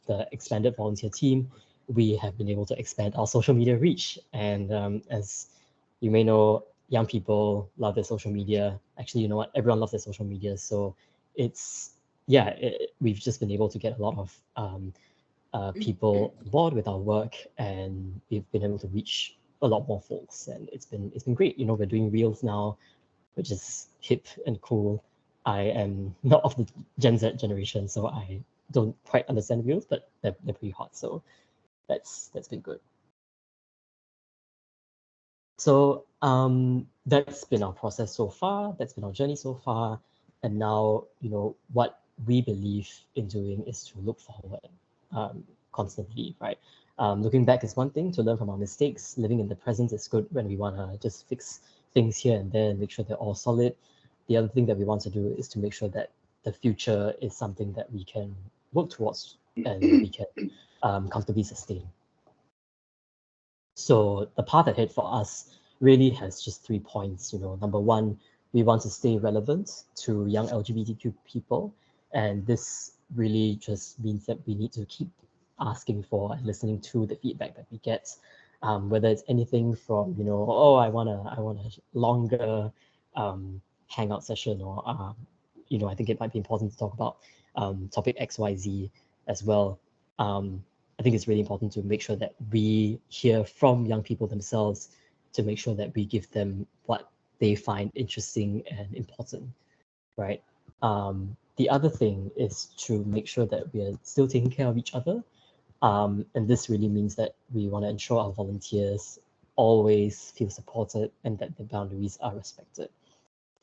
the expanded volunteer team, we have been able to expand our social media reach. And as you may know, young people love their social media. Actually, you know what? Everyone loves their social media. So it's, yeah, we've just been able to get a lot of people on board with our work, and we've been able to reach a lot more folks. And it's been great. We're doing reels now, which is hip and cool. I am not of the Gen Z generation, so I don't quite understand reels, but they're pretty hot. So that's been good. So that's been our process so far. That's been our journey so far. And now, what we believe in doing is to look forward constantly, right? Looking back is one thing, to learn from our mistakes. Living in the present is good when we want to just fix things here and there and make sure they're all solid. The other thing that we want to do is to make sure that the future is something that we can work towards and we can comfortably sustain. So the path ahead for us really has just 3 points. Number one, we want to stay relevant to young LGBTQ people. And this really just means that we need to keep asking for and listening to the feedback that we get, whether it's anything from, oh, I want a longer hangout session, or, I think it might be important to talk about topic XYZ as well. I think it's really important to make sure that we hear from young people themselves, to make sure that we give them what they find interesting and important, right? The other thing is to make sure that we are still taking care of each other. And this really means that we want to ensure our volunteers always feel supported and that the boundaries are respected.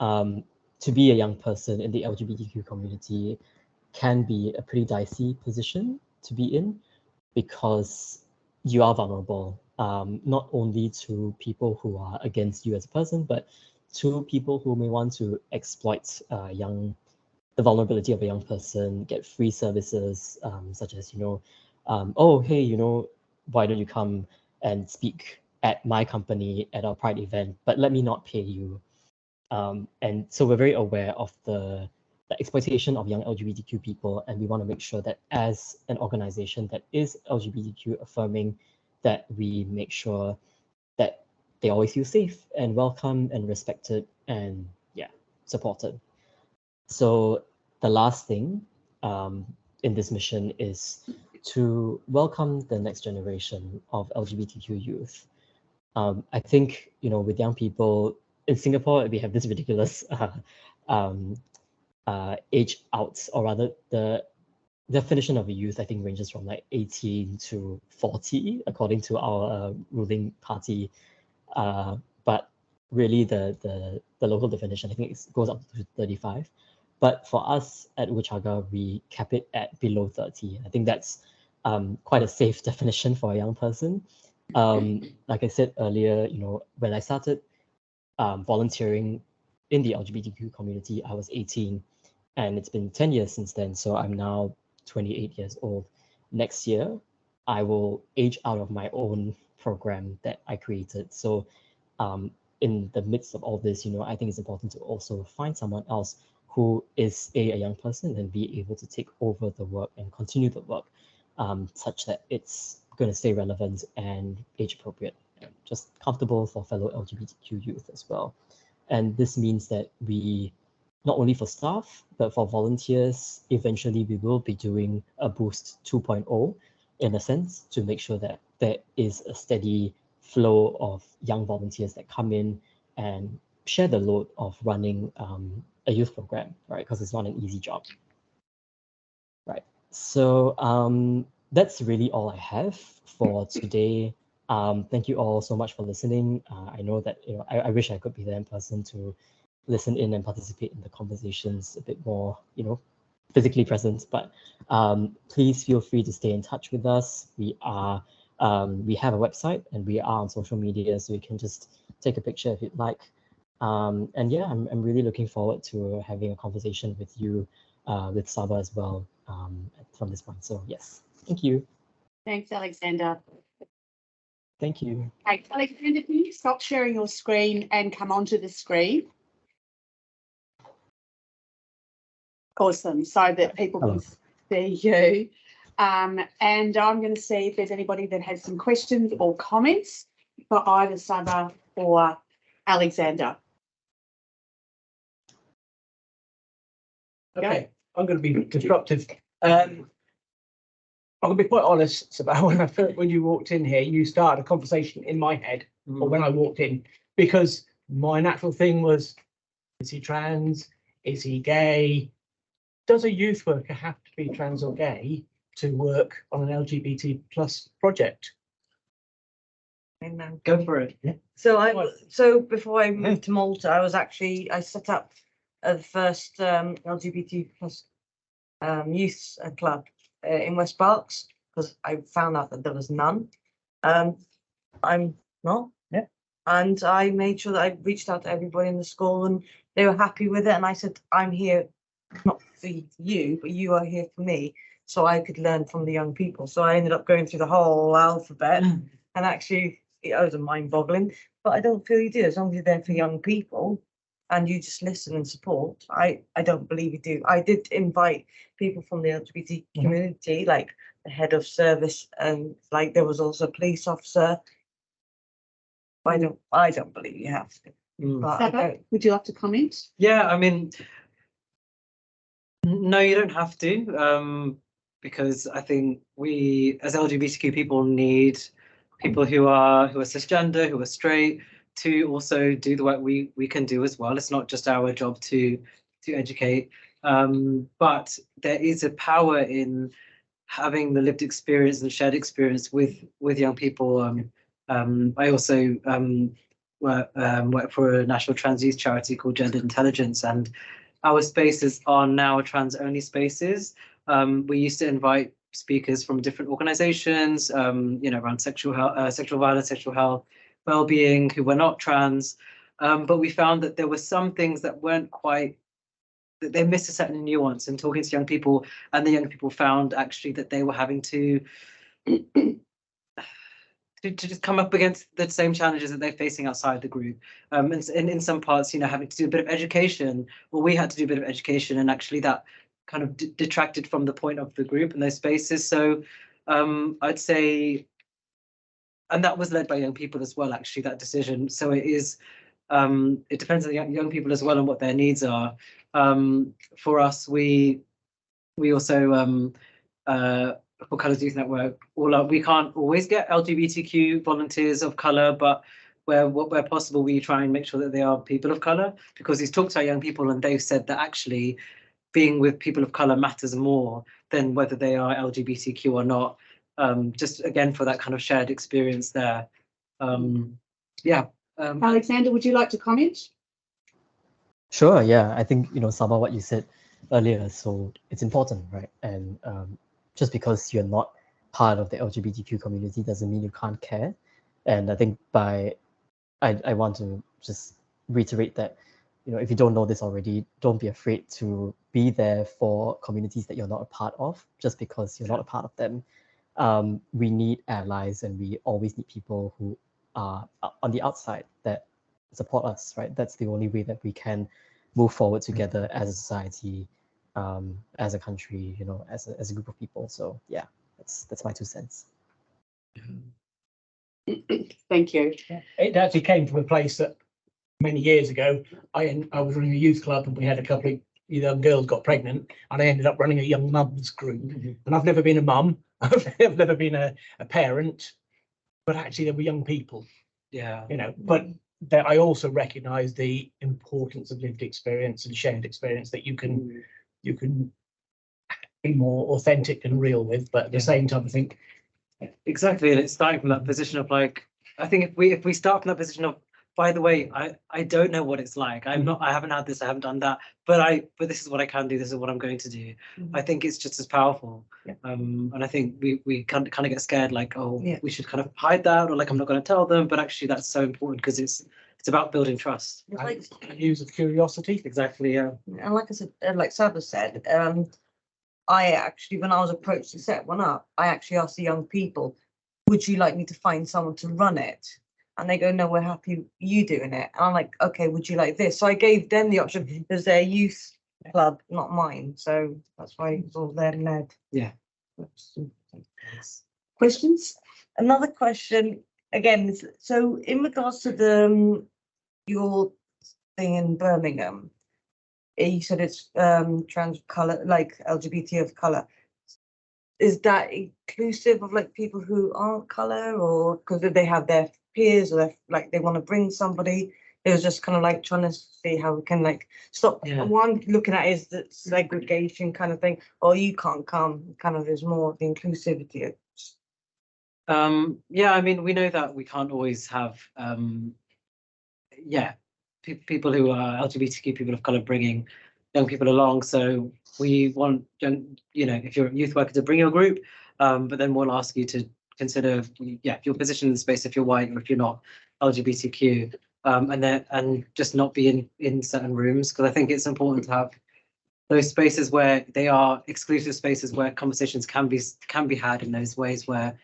To be a young person in the LGBTQ community can be a pretty dicey position to be in, because you are vulnerable, not only to people who are against you as a person, but to people who may want to exploit the vulnerability of a young person, get free services, such as, oh, hey, why don't you come and speak at my company at our Pride event, but let me not pay you. And so we're very aware of the exploitation of young LGBTQ people, and we want to make sure that as an organization that is LGBTQ affirming, that we make sure that they always feel safe and welcome and respected and, yeah, supported. So the last thing in this mission is to welcome the next generation of LGBTQ youth. I think, with young people in Singapore, we have this ridiculous age out, or rather the definition of a youth, I think, ranges from like 18 to 40, according to our ruling party. But really the local definition, I think, goes up to 35. But for us at Wuchaga, we cap it at below 30. I think that's quite a safe definition for a young person. Like I said earlier, when I started volunteering in the LGBTQ community, I was 18, and it's been 10 years since then. So I'm now 28 years old. Next year, I will age out of my own program that I created. So in the midst of all this, I think it's important to also find someone else who is a young person and be able to take over the work and continue the work, such that it's going to stay relevant and age appropriate, just comfortable for fellow LGBTQ youth as well. And this means that we, not only for staff, but for volunteers, eventually we will be doing a Boost 2.0, in a sense, to make sure that there is a steady flow of young volunteers that come in and share the load of running a youth program, right? Because it's not an easy job, right? So that's really all I have for today. Thank you all so much for listening. I know that I wish I could be there in person to listen in and participate in the conversations a bit more, physically present. But please feel free to stay in touch with us. We have a website and we are on social media, so you can just take a picture if you'd like. And yeah, I'm really looking forward to having a conversation with you, with Saba as well, from this point. So yes, thank you. Thanks, Alexander. Thank you. Hey, Alexander, can you stop sharing your screen and come onto the screen? Awesome, so that people Hello. can see you. And I'm going to see if there's anybody that has some questions or comments for either Saba or Alexander. Okay, I'm going to be disruptive. I'm going to be quite honest about when you walked in here, you started a conversation in my head, or when I walked in, because my natural thing was, is he trans? Is he gay? Does a youth worker have to be trans or gay to work on an LGBT plus project? Amen. Go for it. So before I moved to Malta, I set up the first LGBT plus youth club in West Berks, because I found out that there was none. I'm not. Yeah. And I made sure that I reached out to everybody in the school and they were happy with it. And I said, I'm here not for you, but you are here for me, so I could learn from the young people. So I ended up going through the whole alphabet, and actually it was mind-boggling. But I don't feel you do. As long as you're there for young people and you just listen and support, I don't believe you do. I did invite people from the LGBT community, like the head of service, and like there was also a police officer. I don't believe you have to. But I Saba, don't. would you like to comment? Yeah, I mean, no, you don't have to, because I think we, as LGBTQ people, need people who are cisgender, who are straight, to also do the work we can do as well. It's not just our job to educate, but there is a power in having the lived experience and shared experience with young people. I also work for a national trans youth charity called Gender Intelligence, and our spaces are now trans-only spaces. We used to invite speakers from different organisations, around sexual violence, sexual health, well-being, who were not trans. But we found that there were some things that weren't quite, that they missed a certain nuance in talking to young people, and the young people found actually that they were having to just come up against the same challenges that they're facing outside the group. And in some parts, having to do a bit of education. Well, we had to do a bit of education, and actually that kind of detracted from the point of the group in those spaces. So I'd say, and that was led by young people as well, actually, that decision. So it is, it depends on the young people as well and what their needs are. For us, we also, for Colours Youth Network, we can't always get LGBTQ volunteers of colour, but where possible, we try and make sure that they are people of colour, because he's talked to our young people and they've said that actually being with people of colour matters more than whether they are LGBTQ or not. Just again, for that kind of shared experience there. Alexander, would you like to comment? Sure, yeah. I think, Saba, what you said earlier, so it's important, right? And just because you're not part of the LGBTQ community doesn't mean you can't care. And I think I want to just reiterate that, if you don't know this already, don't be afraid to be there for communities that you're not a part of, just because you're not a part of them. We need allies, and we always need people who are on the outside that support us, right? That's the only way that we can move forward together as a society, as a country, as a group of people. So yeah, that's my 2 cents. Thank you. It actually came from a place that many years ago, I was running a youth club, and we had a couple of young girls got pregnant, and I ended up running a young mums group. And I've never been a mum, I've never been a parent, but actually there were young people. Yeah. But that I also recognise the importance of lived experience and shared experience that you can be more authentic and real with, but at the same time, I think exactly, and it's starting from that position of, like, I think if we start from that position of by the way, I don't know what it's like. I haven't had this, I haven't done that, but this is what I can do, this is what I'm going to do. I think it's just as powerful. Yeah. And I think we kind of get scared, like, oh, Yeah. we should kind of hide that, or like, I'm not going to tell them, but actually that's so important because it's about building trust. It's like, And use of curiosity. Exactly, yeah. and like I said, like Saba said, I actually, when I was approached to set one up, I actually asked the young people, would you like me to find someone to run it? And they go, no, we're happy you doing it. And I'm like, okay, would you like this? So I gave them the option because they're youth club, not mine. So that's why it's all there led. Yeah. Questions? Another question, again, so in regards to the your thing in Birmingham, you said it's trans color, like LGBT of color. Is that inclusive of like people who aren't color, or because they have their peers, or like they want to bring somebody? It was just kind of like trying to see how we can like stop. Yeah. What I'm looking at is the segregation kind of thing, or you can't come. Kind of is more the inclusivity. Yeah, I mean, we know that we can't always have people who are LGBTQ people of color bringing young people along. So we want young, if you're a youth worker, to bring your group, but then we'll ask you to consider, your position in the space, if you're white or if you're not LGBTQ, and just not be in certain rooms, because I think it's important to have those spaces where they are exclusive spaces where conversations can be had in those ways where,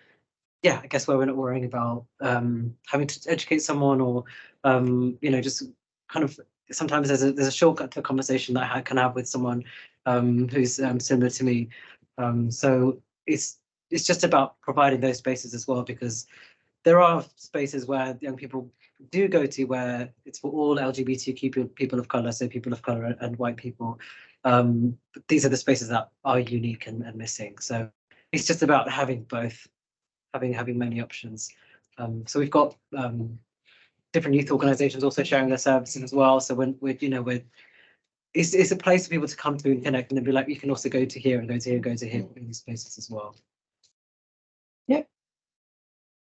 I guess, where we're not worrying about having to educate someone, or just kind of, sometimes there's a shortcut to a conversation that I can have with someone who's similar to me. So it's just about providing those spaces as well, because there are spaces where young people do go to where it's for all LGBTQ people of color, so people of color and white people. But these are the spaces that are unique and missing. So it's just about having both, having many options. So we've got different youth organizations also sharing their services as well. So when it's a place for people to come to and connect, and then be like, you can also go to here and go to here and go to here in these places as well. Yep.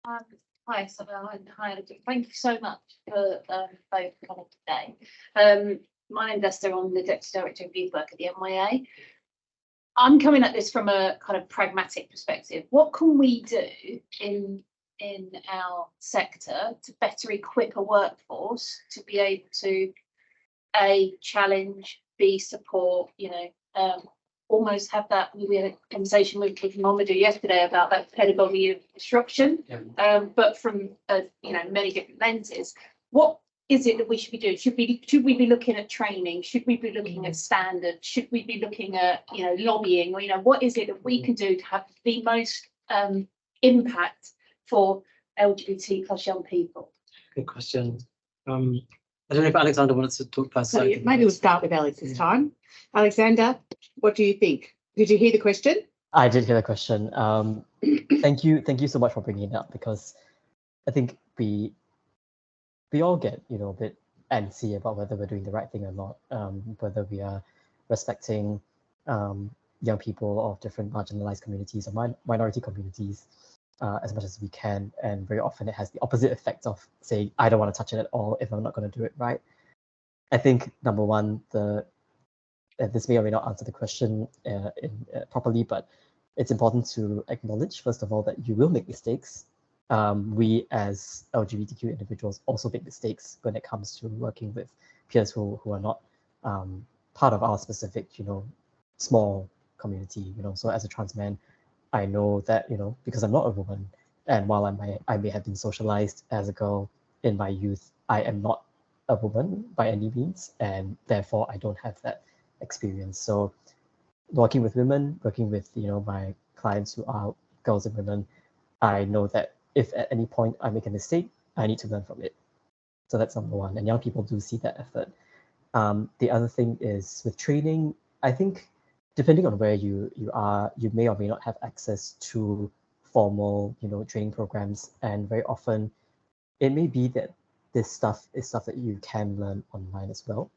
Hi, Isabel. Hi, thank you so much for both coming today. My name's Esther. I'm the Deputy Director of Youth Work at the NYA. I'm coming at this from a kind of pragmatic perspective. What can we do in our sector to better equip a workforce to be able to challenge, B, support, almost have that? We had a conversation with Mohammed yesterday about that pedagogy of disruption, but from many different lenses. What is it that we should be doing? Should we be looking at training? Should we be looking at standards? Should we be looking at lobbying? Or what is it that we can do to have the most impact for LGBT plus young people? Good question. I don't know if Alexander wants to talk first. So maybe we'll start with Alex this time. Alexander, what do you think? Did you hear the question? I did hear the question. Thank you so much for bringing it up, because I think we all get a bit antsy about whether we're doing the right thing or not, whether we are respecting young people of different marginalized communities or minority communities as much as we can. And very often it has the opposite effect of saying, I don't want to touch it at all if I'm not going to do it right. I think number one, this may or may not answer the question properly, but it's important to acknowledge, first of all, that you will make mistakes. We as LGBTQ individuals also make mistakes when it comes to working with peers who are not part of our specific, small community. So as a trans man, I know that, because I'm not a woman, and while I may have been socialized as a girl in my youth, I am not a woman by any means, and therefore I don't have that experience. So working with women, working with my clients who are girls and women, I know that if at any point I make a mistake, I need to learn from it. So that's number one, and young people do see that effort. The other thing is with training. I think depending on where you are, you may or may not have access to formal training programs, and very often it may be that this stuff is stuff that you can learn online as well.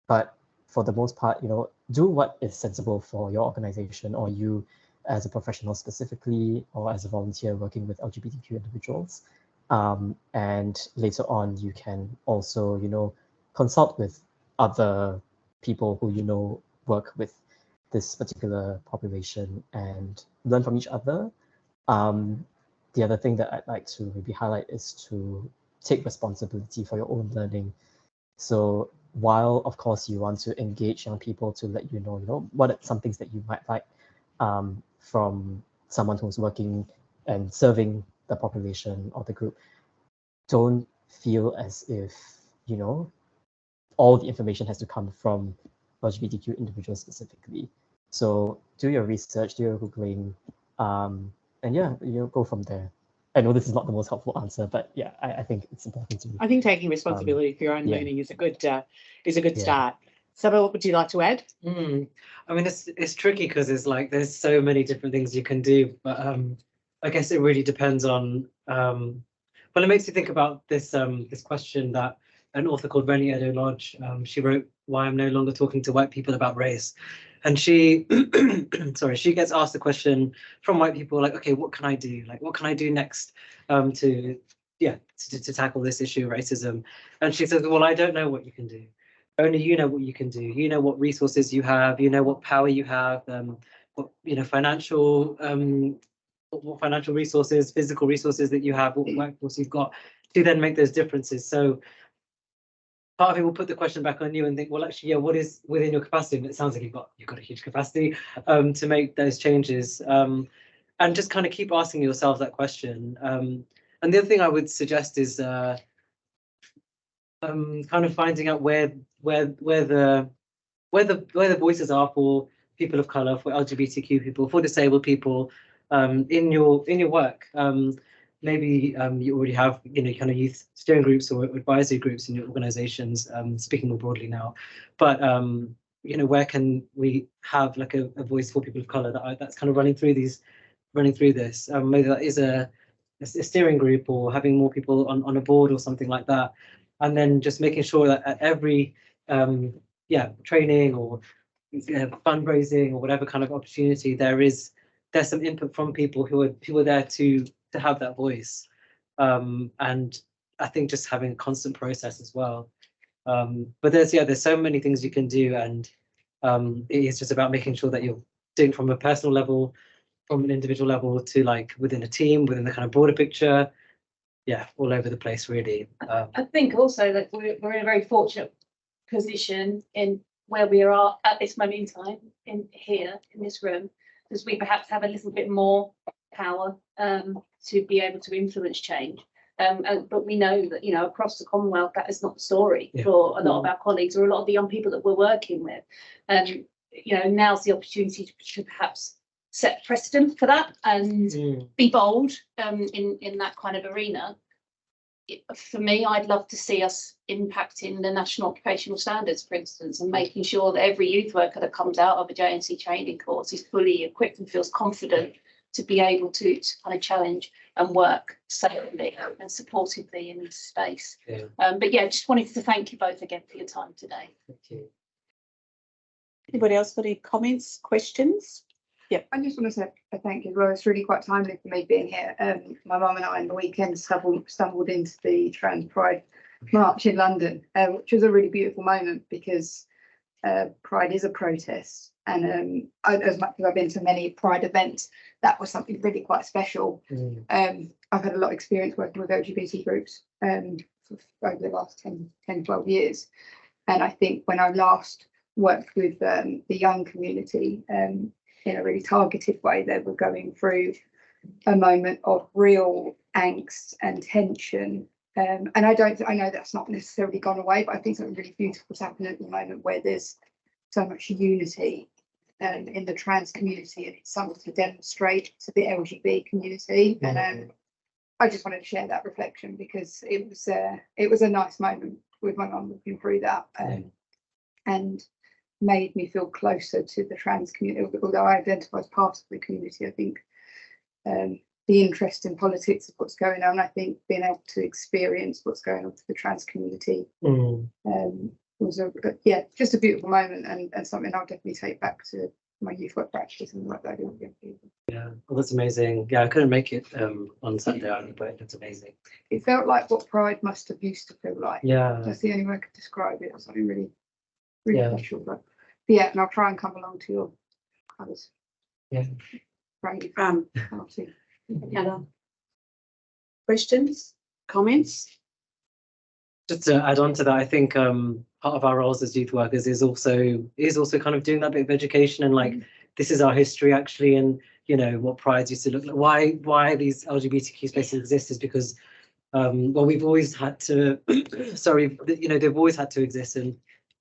But for the most part, do what is sensible for your organization, or you as a professional specifically, or as a volunteer working with LGBTQ individuals. And later on, you can also, consult with other people who work with this particular population and learn from each other. The other thing that I'd like to maybe highlight is to take responsibility for your own learning. So while of course you want to engage young people to let what are some things that you might like from someone who's working and serving the population or the group, don't feel as if all the information has to come from LGBTQ individuals specifically. So do your research, do your Googling, and yeah, go from there. I know this is not the most helpful answer, but yeah, I think it's important to. I think taking responsibility for your own yeah. learning is a good Yeah. start. Saba, what would you like to add? I mean, it's tricky because it's like there's so many different things you can do, but I guess it really depends on. Well, it makes you think about this this question that an author called Rennie Edo Lodge, she wrote "Why I'm No Longer Talking to White People About Race," and she, sorry, she gets asked the question from white people like, okay, what can I do? Like, what can I do next to tackle this issue of racism? And she says, well, I don't know what you can do. Only you know what you can do. You know what resources you have. You know what power you have. What financial what financial resources, physical resources that you have, what workforce you've got to then make those differences. So part of it will put the question back on you and think, well, actually, yeah, what is within your capacity? And it sounds like you've got a huge capacity to make those changes, and just kind of keep asking yourself that question. And the other thing I would suggest is kind of finding out where the voices are for people of color, for LGBTQ people, for disabled people in your work. Maybe you already have kind of youth steering groups or advisory groups in your organizations, speaking more broadly now, but where can we have like a voice for people of color that's kind of running through this. Maybe that is a steering group, or having more people on a board or something like that, and then just making sure that at every training or fundraising or whatever kind of opportunity there's some input from people who are there to have that voice, and I think just having a constant process as well. But there's so many things you can do, and it's just about making sure that you're doing from a personal level, from an individual level, to like within a team, within the kind of broader picture, all over the place really. I think also that we're in a very fortunate position in where we are at this moment in time in this room, because we perhaps have a little bit more power to be able to influence change. But we know that across the Commonwealth that is not the story for a lot of our colleagues or a lot of the young people that we're working with. And now's the opportunity to perhaps set precedent for that and be bold in that kind of arena. For me, I'd love to see us impacting the national occupational standards, for instance, and making sure that every youth worker that comes out of a JNC training course is fully equipped and feels confident to be able to kind of challenge and work safely and supportively in this space. But just wanted to thank you both again for your time today. Thank you. Anybody else got any comments, questions? I just want to say a thank you as well. It's really quite timely for me being here. My mum and I on the weekend stumbled into the Trans Pride March in London, which was a really beautiful moment because Pride is a protest. And as much as I've been to many Pride events, that was something really quite special. I've had a lot of experience working with LGBT groups over the last 10, 12 years. And I think when I last worked with the young community, in a really targeted way, they were going through a moment of real angst and tension. And I know that's not necessarily gone away, but I think something really beautiful is happening at the moment where there's so much unity in the trans community, and it's something to demonstrate to the LGBT community. And I just wanted to share that reflection because it was a nice moment with my mum looking through that. And made me feel closer to the trans community, although I identify as part of the community. I think the interest in politics of what's going on, I think being able to experience what's going on for the trans community was just a beautiful moment and something I'll definitely take back to my youth work practice and what I do with young people. Yeah, well, that's amazing. Yeah, I couldn't make it on Sunday, but it's amazing. It felt like what Pride must have used to feel like. Yeah, That's the only way I could describe it. It was something really, really Yeah. special. But yeah, and I'll try and come along to your colours. Yeah. Right. I'll see. Other questions, comments? just to add on to that, I think part of our roles as youth workers is also kind of doing that bit of education and like this is our history actually, and you know what Pride used to look like. Why these LGBTQ spaces exist is because well, we've always had to. Sorry, you know, they've always had to exist, and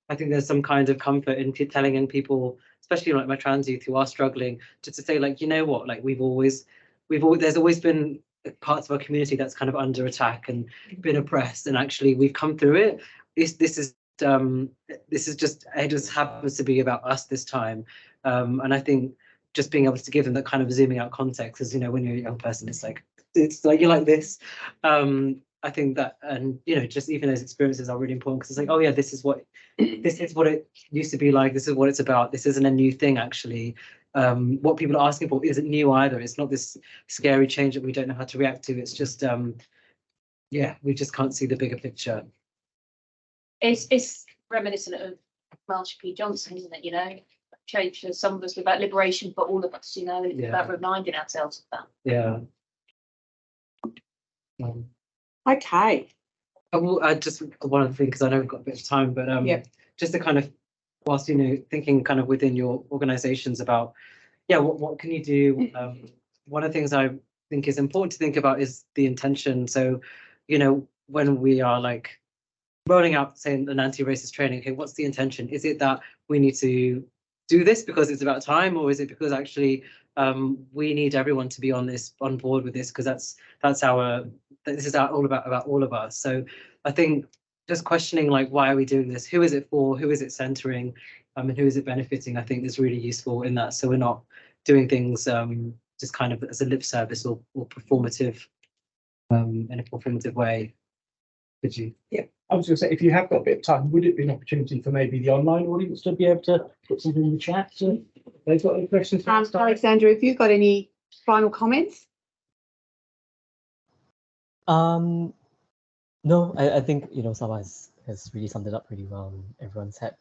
I think there's some kind of comfort in telling in people, especially like my trans youth who are struggling, just to say like, you know what, like we've always there's always been parts of our community that's kind of under attack and been oppressed, and actually we've come through it. This is just, it just happens to be about us this time, and I think just being able to give them that kind of zooming out context, as you know, when you're a young person, it's like you're like this. I think that, and you know, just even those experiences are really important because it's like, oh yeah, this is what it used to be like. This is what it's about. This isn't a new thing actually. What people are asking for isn't new either. It's not this scary change that we don't know how to react to. It's just yeah, we just can't see the bigger picture. It's reminiscent of Marsha P. Johnson, isn't it? You know, change for some of us about liberation, but all of us, you know, it's Yeah. about reminding ourselves of that. Yeah. Okay. I will add just one other thing because I know we've got a bit of time, but Yep. just to kind of, whilst you know, thinking kind of within your organisations about, yeah, what can you do? One of the things I think is important to think about is the intention. So, you know, when we are like rolling out, saying an anti-racist training, okay, what's the intention? Is it that we need to do this because it's about time, or is it because actually we need everyone to be on board with this because this is all about all of us. So I think just questioning like, why are we doing this? Who is it for? Who is it centering? And who is it benefiting? I think is really useful in that. So we're not doing things just kind of as a lip service or performative in a performative way. Could you? Yeah, I was going to say, if you have got a bit of time, would it be an opportunity for maybe the online audience to be able to put something in the chat? So they've got any questions? for us? Alexandra, have you got any final comments? No, I think, you know, Sama has really summed it up pretty well. Everyone's had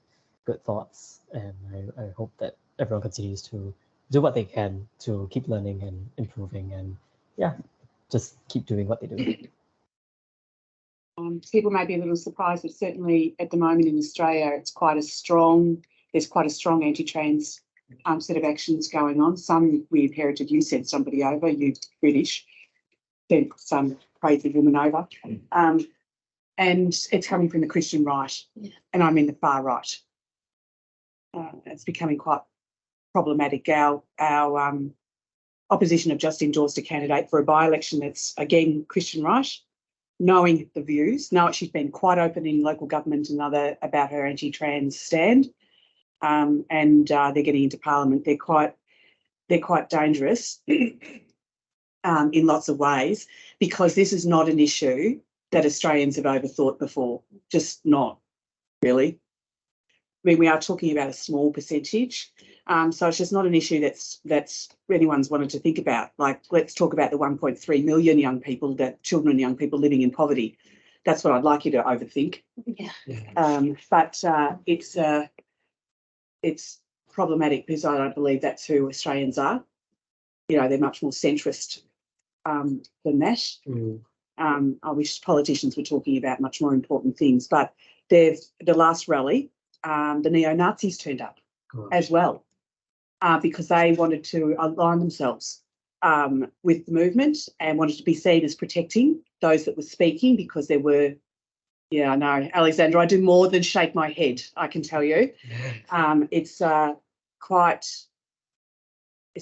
good thoughts, and I hope that everyone continues to do what they can to keep learning and improving, and yeah, just keep doing what they do. People may be a little surprised, but certainly at the moment in Australia, there's quite a strong anti-trans set of actions going on. Some we inherited, you sent somebody over, you British, sent some crazy woman over. And it's coming from the Christian right, and I'm in the far right. It's becoming quite problematic. Our opposition have just endorsed a candidate for a by-election that's, again, Christian right, knowing the views. Now she's been quite open in local government and other about her anti-trans stand, and they're getting into Parliament. They're quite dangerous in lots of ways, because this is not an issue that Australians have overthought before. Just not really. I mean, we are talking about a small percentage, so it's just not an issue that's anyone's wanted to think about. Like, let's talk about the 1.3 million young people, children and young people living in poverty. That's what I'd like you to overthink. Yeah. But it's problematic because I don't believe that's who Australians are. You know, they're much more centrist than that. I wish politicians were talking about much more important things, but the last rally, the neo-Nazis turned up as well, because they wanted to align themselves with the movement and wanted to be seen as protecting those that were speaking, because there were, yeah, I know, Alexandra, I do more than shake my head, I can tell you. It's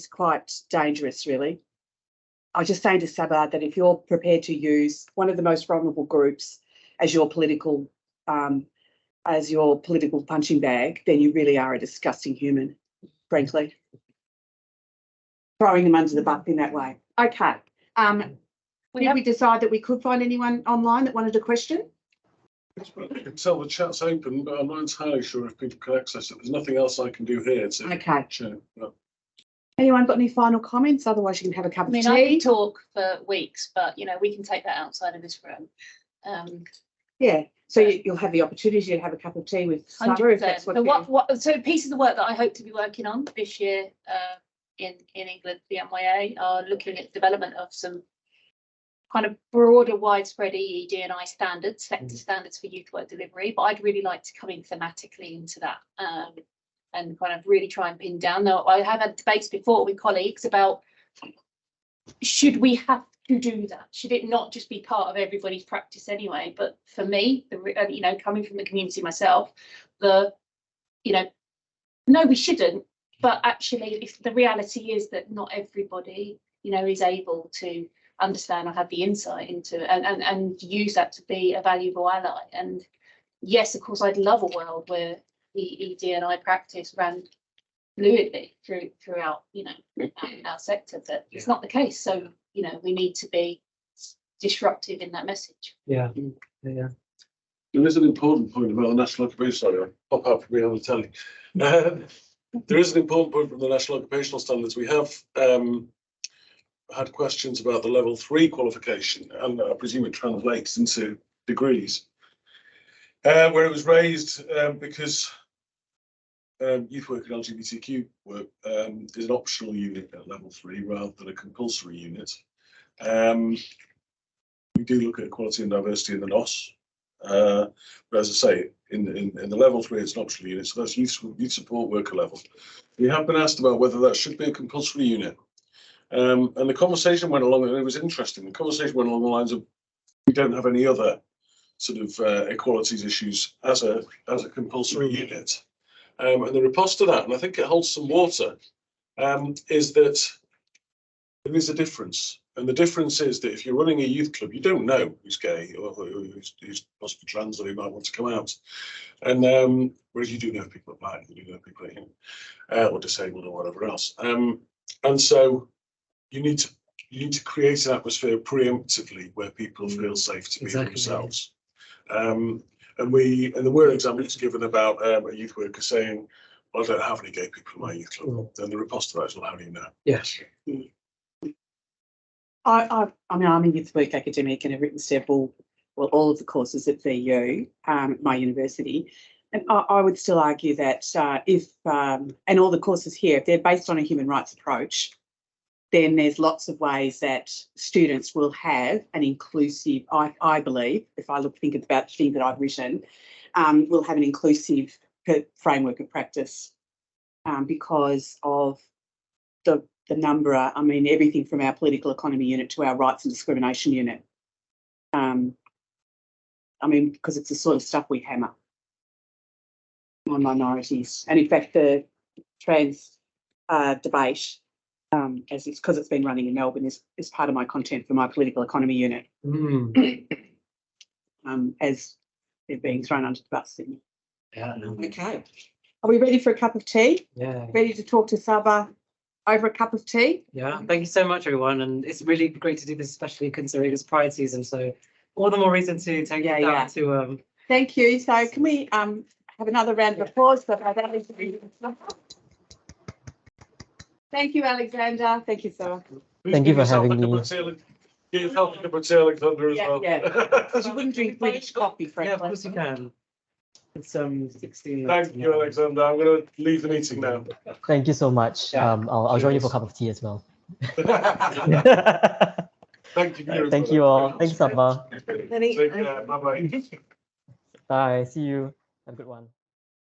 quite dangerous, really. I was just saying to Sabah that if you're prepared to use one of the most vulnerable groups as your political punching bag, then you really are a disgusting human, frankly. Throwing them under the bus in that way. Okay. Did we decide that we could find anyone online that wanted a question? I can tell the chat's open, but I'm not entirely sure if people can access it. There's nothing else I can do here to Okay. share. No. Anyone got any final comments? Otherwise, you can have a cup I of mean, I tea. could talk for weeks, but you know, we can take that outside of this room. Yeah. So you'll have the opportunity to have a cup of tea with Summer if 100%. that's what. So so pieces of work that I hope to be working on this year in England, the MYA, are looking at development of some kind of broader, widespread EED&I standards, sector standards for youth work delivery. But I'd really like to come in thematically into that and kind of really try and pin down. Now, I have had debates before with colleagues about should we have to do that? Should it not just be part of everybody's practice anyway? But for me, you know, coming from the community myself, no, we shouldn't. But actually, if the reality is that not everybody, you know, is able to understand or have the insight into and use that to be a valuable ally. And yes, of course, I'd love a world where the ED&I practice ran fluidly throughout, you know, our sector, but it's not the case. So, you know, we need to be disruptive in that message. Yeah. There is an important point about the National Occupation. Sorry, I'll pop up for me on the telly. There is an important point from the National Occupational Standards. We have had questions about the level 3 qualification, and I presume it translates into degrees, where it was raised because youth work and LGBTQ work is an optional unit at level 3 rather than a compulsory unit. We do look at equality and diversity in the NOS, but as I say, in the level 3, it's an optional unit, so that's youth support worker level. We have been asked about whether that should be a compulsory unit. And the conversation went along, and it was interesting. The conversation went along the lines of we don't have any other sort of equalities issues as a compulsory unit. And the riposte to that, and I think it holds some water, is that there is a difference. And the difference is that if you're running a youth club, you don't know who's gay or who's possibly trans or who might want to come out. And whereas you do know people are black, you do know people are or disabled or whatever else. And so you need to create an atmosphere preemptively where people feel safe to be themselves. And there were examples given about a youth worker saying, well, I don't have any gay people in my youth club. And the riposte to that is, well, how do you know? Yes. I mean, I'm a youth work academic and have written all of the courses at VU, my university. And I would still argue that and all the courses here, if they're based on a human rights approach, then there's lots of ways that students will have an inclusive, I believe, if I think about the thing that I've written, will have an inclusive framework of practice because of the number, I mean, everything from our political economy unit to our rights and discrimination unit. I mean, because it's the sort of stuff we hammer on minorities. And in fact, the trans debate, as it's because it's been running in Melbourne, is part of my content for my political economy unit. As they're being thrown under the bus. Yeah. Okay. Are we ready for a cup of tea? Yeah. Ready to talk to Saba over a cup of tea? Yeah. Thank you so much, everyone. And it's really great to do this, especially considering it's Pride season. So all the more reason to take it down to Thank you. So can we have another round of applause for that? Thank you, Alexander. Thank you, Sarah. Thank you for having me. Get yourself a cup of tea, Alexander, as well. Yeah, because you wouldn't drink British coffee, frankly. yeah, of course you can. It's 16. Thank you, Alexander. I'm going to leave the meeting now. Thank you so much. Yeah. I'll join you for a cup of tea as well. Thank you. Thank you all. Thanks, Sabah. Take care. Bye-bye. Bye. See you. Have a good one.